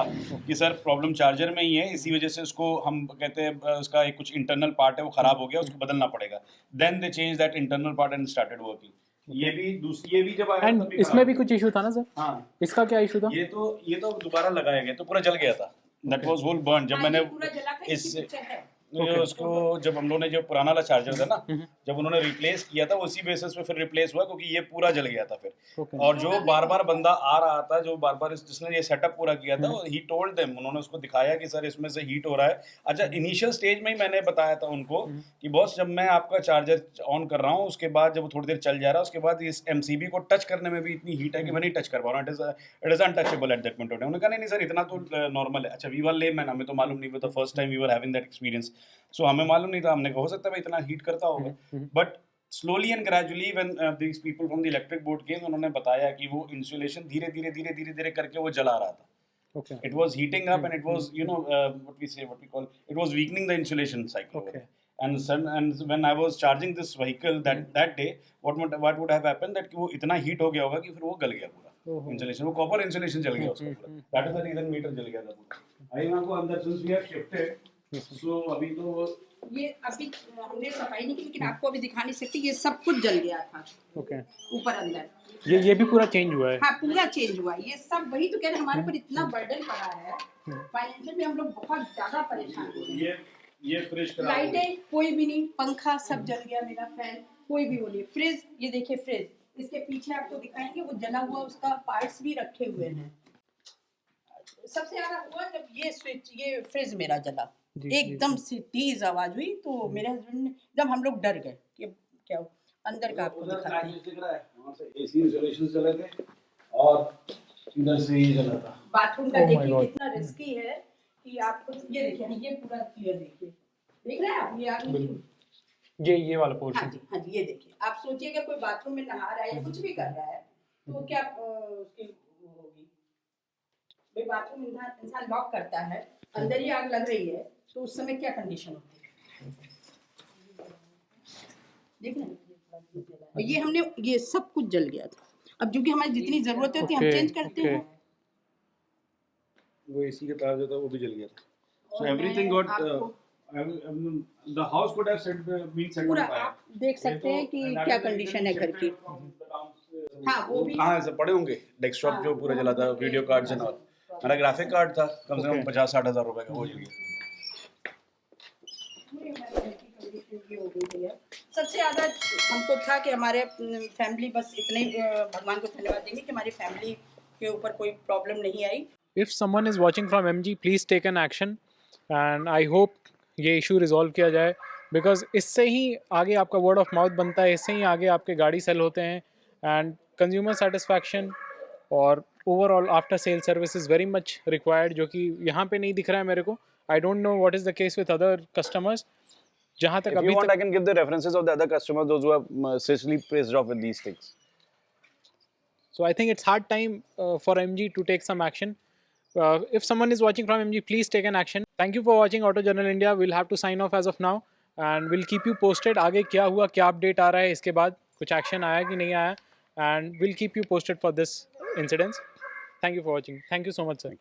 कि sir problem charger में ही है, इसी वजह से उसको हम कहते हैं उसका एक कुछ इंटरनल पार्ट है वो खराब हो गया, उसको बदलना पड़ेगा। Then they changed that internal part and started working. ये भी जब आया एंड तभी इसमें खराब भी कुछ इशू था ना सर? हाँ, इसका क्या इशू था? ये तो दोबारा लगाया गया तो पूरा जल गया था। That was whole burn. जब मैंने पूरा जला था, इस इसकी पिक्चर है। उसको जब हम लोगों ने जो पुराना वाला चार्जर था ना, जब उन्होंने रिप्लेस किया था उसी बेसिस पे फिर रिप्लेस हुआ, क्योंकि ये पूरा जल गया था फिर। Okay. और जो बार बार बंदा आ रहा था, जो बार बार जिसने ये सेटअप पूरा किया था, ही टोल्ड देम, उन्होंने उसको दिखाया कि सर इसमें से हीट हो रहा है। अच्छा, इनिशियल स्टेज में ही मैंने बताया था उनको कि बॉस जब मैं आपका चार्जर ऑन कर रहा हूँ, उसके बाद जब वो थोड़ी देर चल जा रहा है, उसके बाद इस एमसीबी को टच करने में भी इतनी हीट है कि मैं नहीं टच कर पा रहा हूँ। It is untouchable at that point. उन्होंने कहा नहीं सर इतना तो नॉर्मल है। अच्छा, वी वर लेमैन, हमें तो मालूम नहीं, the first time we were having that experience, so हमें मालूम नहीं था। हमने कहा हो सकता है भाई इतना हीट करता होगा, but slowly and gradually when these people from the electric board came, उन्होंने बताया कि वो इंसुलेशन धीरे धीरे करके वो जला रहा था। Okay. It was heating up and it was, what we call, it was weakening the insulation cycle. Okay. And when I was charging this vehicle that day, what would have happened that कि वो इतना heat हो गया होगा कि फिर वो गल गया पूरा इंसुलेशन, वो कॉपर इंसुलेशन जल गया उसका पूरा। That is the reason meter जल गया था पूरा। आई आपको अंदर since we have shifted, so अभी तो ये अभी हमने सफाई नहीं की, लेकिन आपको अभी दिखा नहीं सकती, ये सब कुछ जल गया था। Okay. ऊपर अंदर ये भी पूरा चेंज हुआ है। हाँ, पूरा चेंज हुआ। ये सब वही तो कह रहे हैं, हमारे पर इतना बर्डन पड़ा है, फाइनेंशियल में हम लोग बहुत ज्यादा परेशान हो रहे हैं। ये फ्रिज खराब हो गई। लाइटें कोई भी नहीं, पंखा सब जल गया, मेरा फैन कोई भी वो नहीं। फ्रिज, ये देखिए फ्रिज, इसके पीछे आपको दिखाएंगे वो जला हुआ, उसका पार्ट्स भी रखे हुए हैं। सबसे ज्यादा हुआ जब ये स्विच, ये फ्रिज मेरा जला, एकदम से तेज आवाज हुई, तो मेरे हस्बैंड ने, जब हम लोग डर गए कि क्या हो, अंदर का आपको दिखाते हैं। दिख रहा है, वहाँ से एसी इंसुलेशन चले थे और इधर से ही जला था। बाथरूम का Oh my देखिए God. कितना रिस्की है कि आपको ये देखिए, ये पूरा क्लियर देखिए, देख रहे हैं आप, ये आग नहीं। ये वाला हाँ पोर्शन। जी, हाँ जी, ये देखिए। आप सोचिए अगर कोई बाथरूम में नहा रहा है या कुछ भी कर रहा है तो क्या उसकी वो होगी। भाई बाथरूम इंसान लॉक करता है, अंदर ही आग लग रही है, तो उस समय क्या कंडीशन होती है, देख रहे हैं। ये हमने, ये सब कुछ जल गया था। अब जो कि हमारी जितनी जरूरत होती है हम चेंज करते हैं। वो एसी का तार जो था वो भी जल गया था। So और everything मैं got आपको the house could have been set पूरा on fire. आप देख सकते हैं कि क्या कंडीशन है घर की। हाँ, वो भी कहाँ से पड़े होंगे डेस्कटॉप जो पूरा जला था, वीडियो कार्ड्स एंड ऑल। मेरा ग्राफिक कार्ड था कम से कम 50-60 हज़ार रुपए का, वो जल गया। सबसे ज्यादा हमको था कि हमारे फैमिली, बस इतने ही भगवान को धन्यवाद देंगे कि हमारी फैमिली के ऊपर कोई प्रॉब्लम नहीं आई। If someone is watching from MG, please take an action and I hope ये इशू रिजॉल्व किया जाए, बिकॉज इससे ही आगे आपका वर्ड ऑफ माउथ बनता है, इससे ही आगे आपके गाड़ी सेल होते हैं एंड कंज्यूमर सेटिस्फैक्शन और overall after sale service is very much required, जो कि यहाँ पे नहीं दिख रहा है मेरे को। आई don't know what is the case with other customers. जहाँ तक If अभी you want, तक I can give the references of the other customers, those who have seriously pissed off with these things. So I think it's hard time for MG to take some action. If someone is watching from MG, please take an action. Thank you for watching Auto Journal India. We'll have to sign off as of now and we'll keep you posted. आगे क्या हुआ, क्या update आ रहा है, इसके बाद कुछ action आया कि नहीं आया, and we'll keep you posted for this incidents. Thank you for watching. Thank you so much, sir.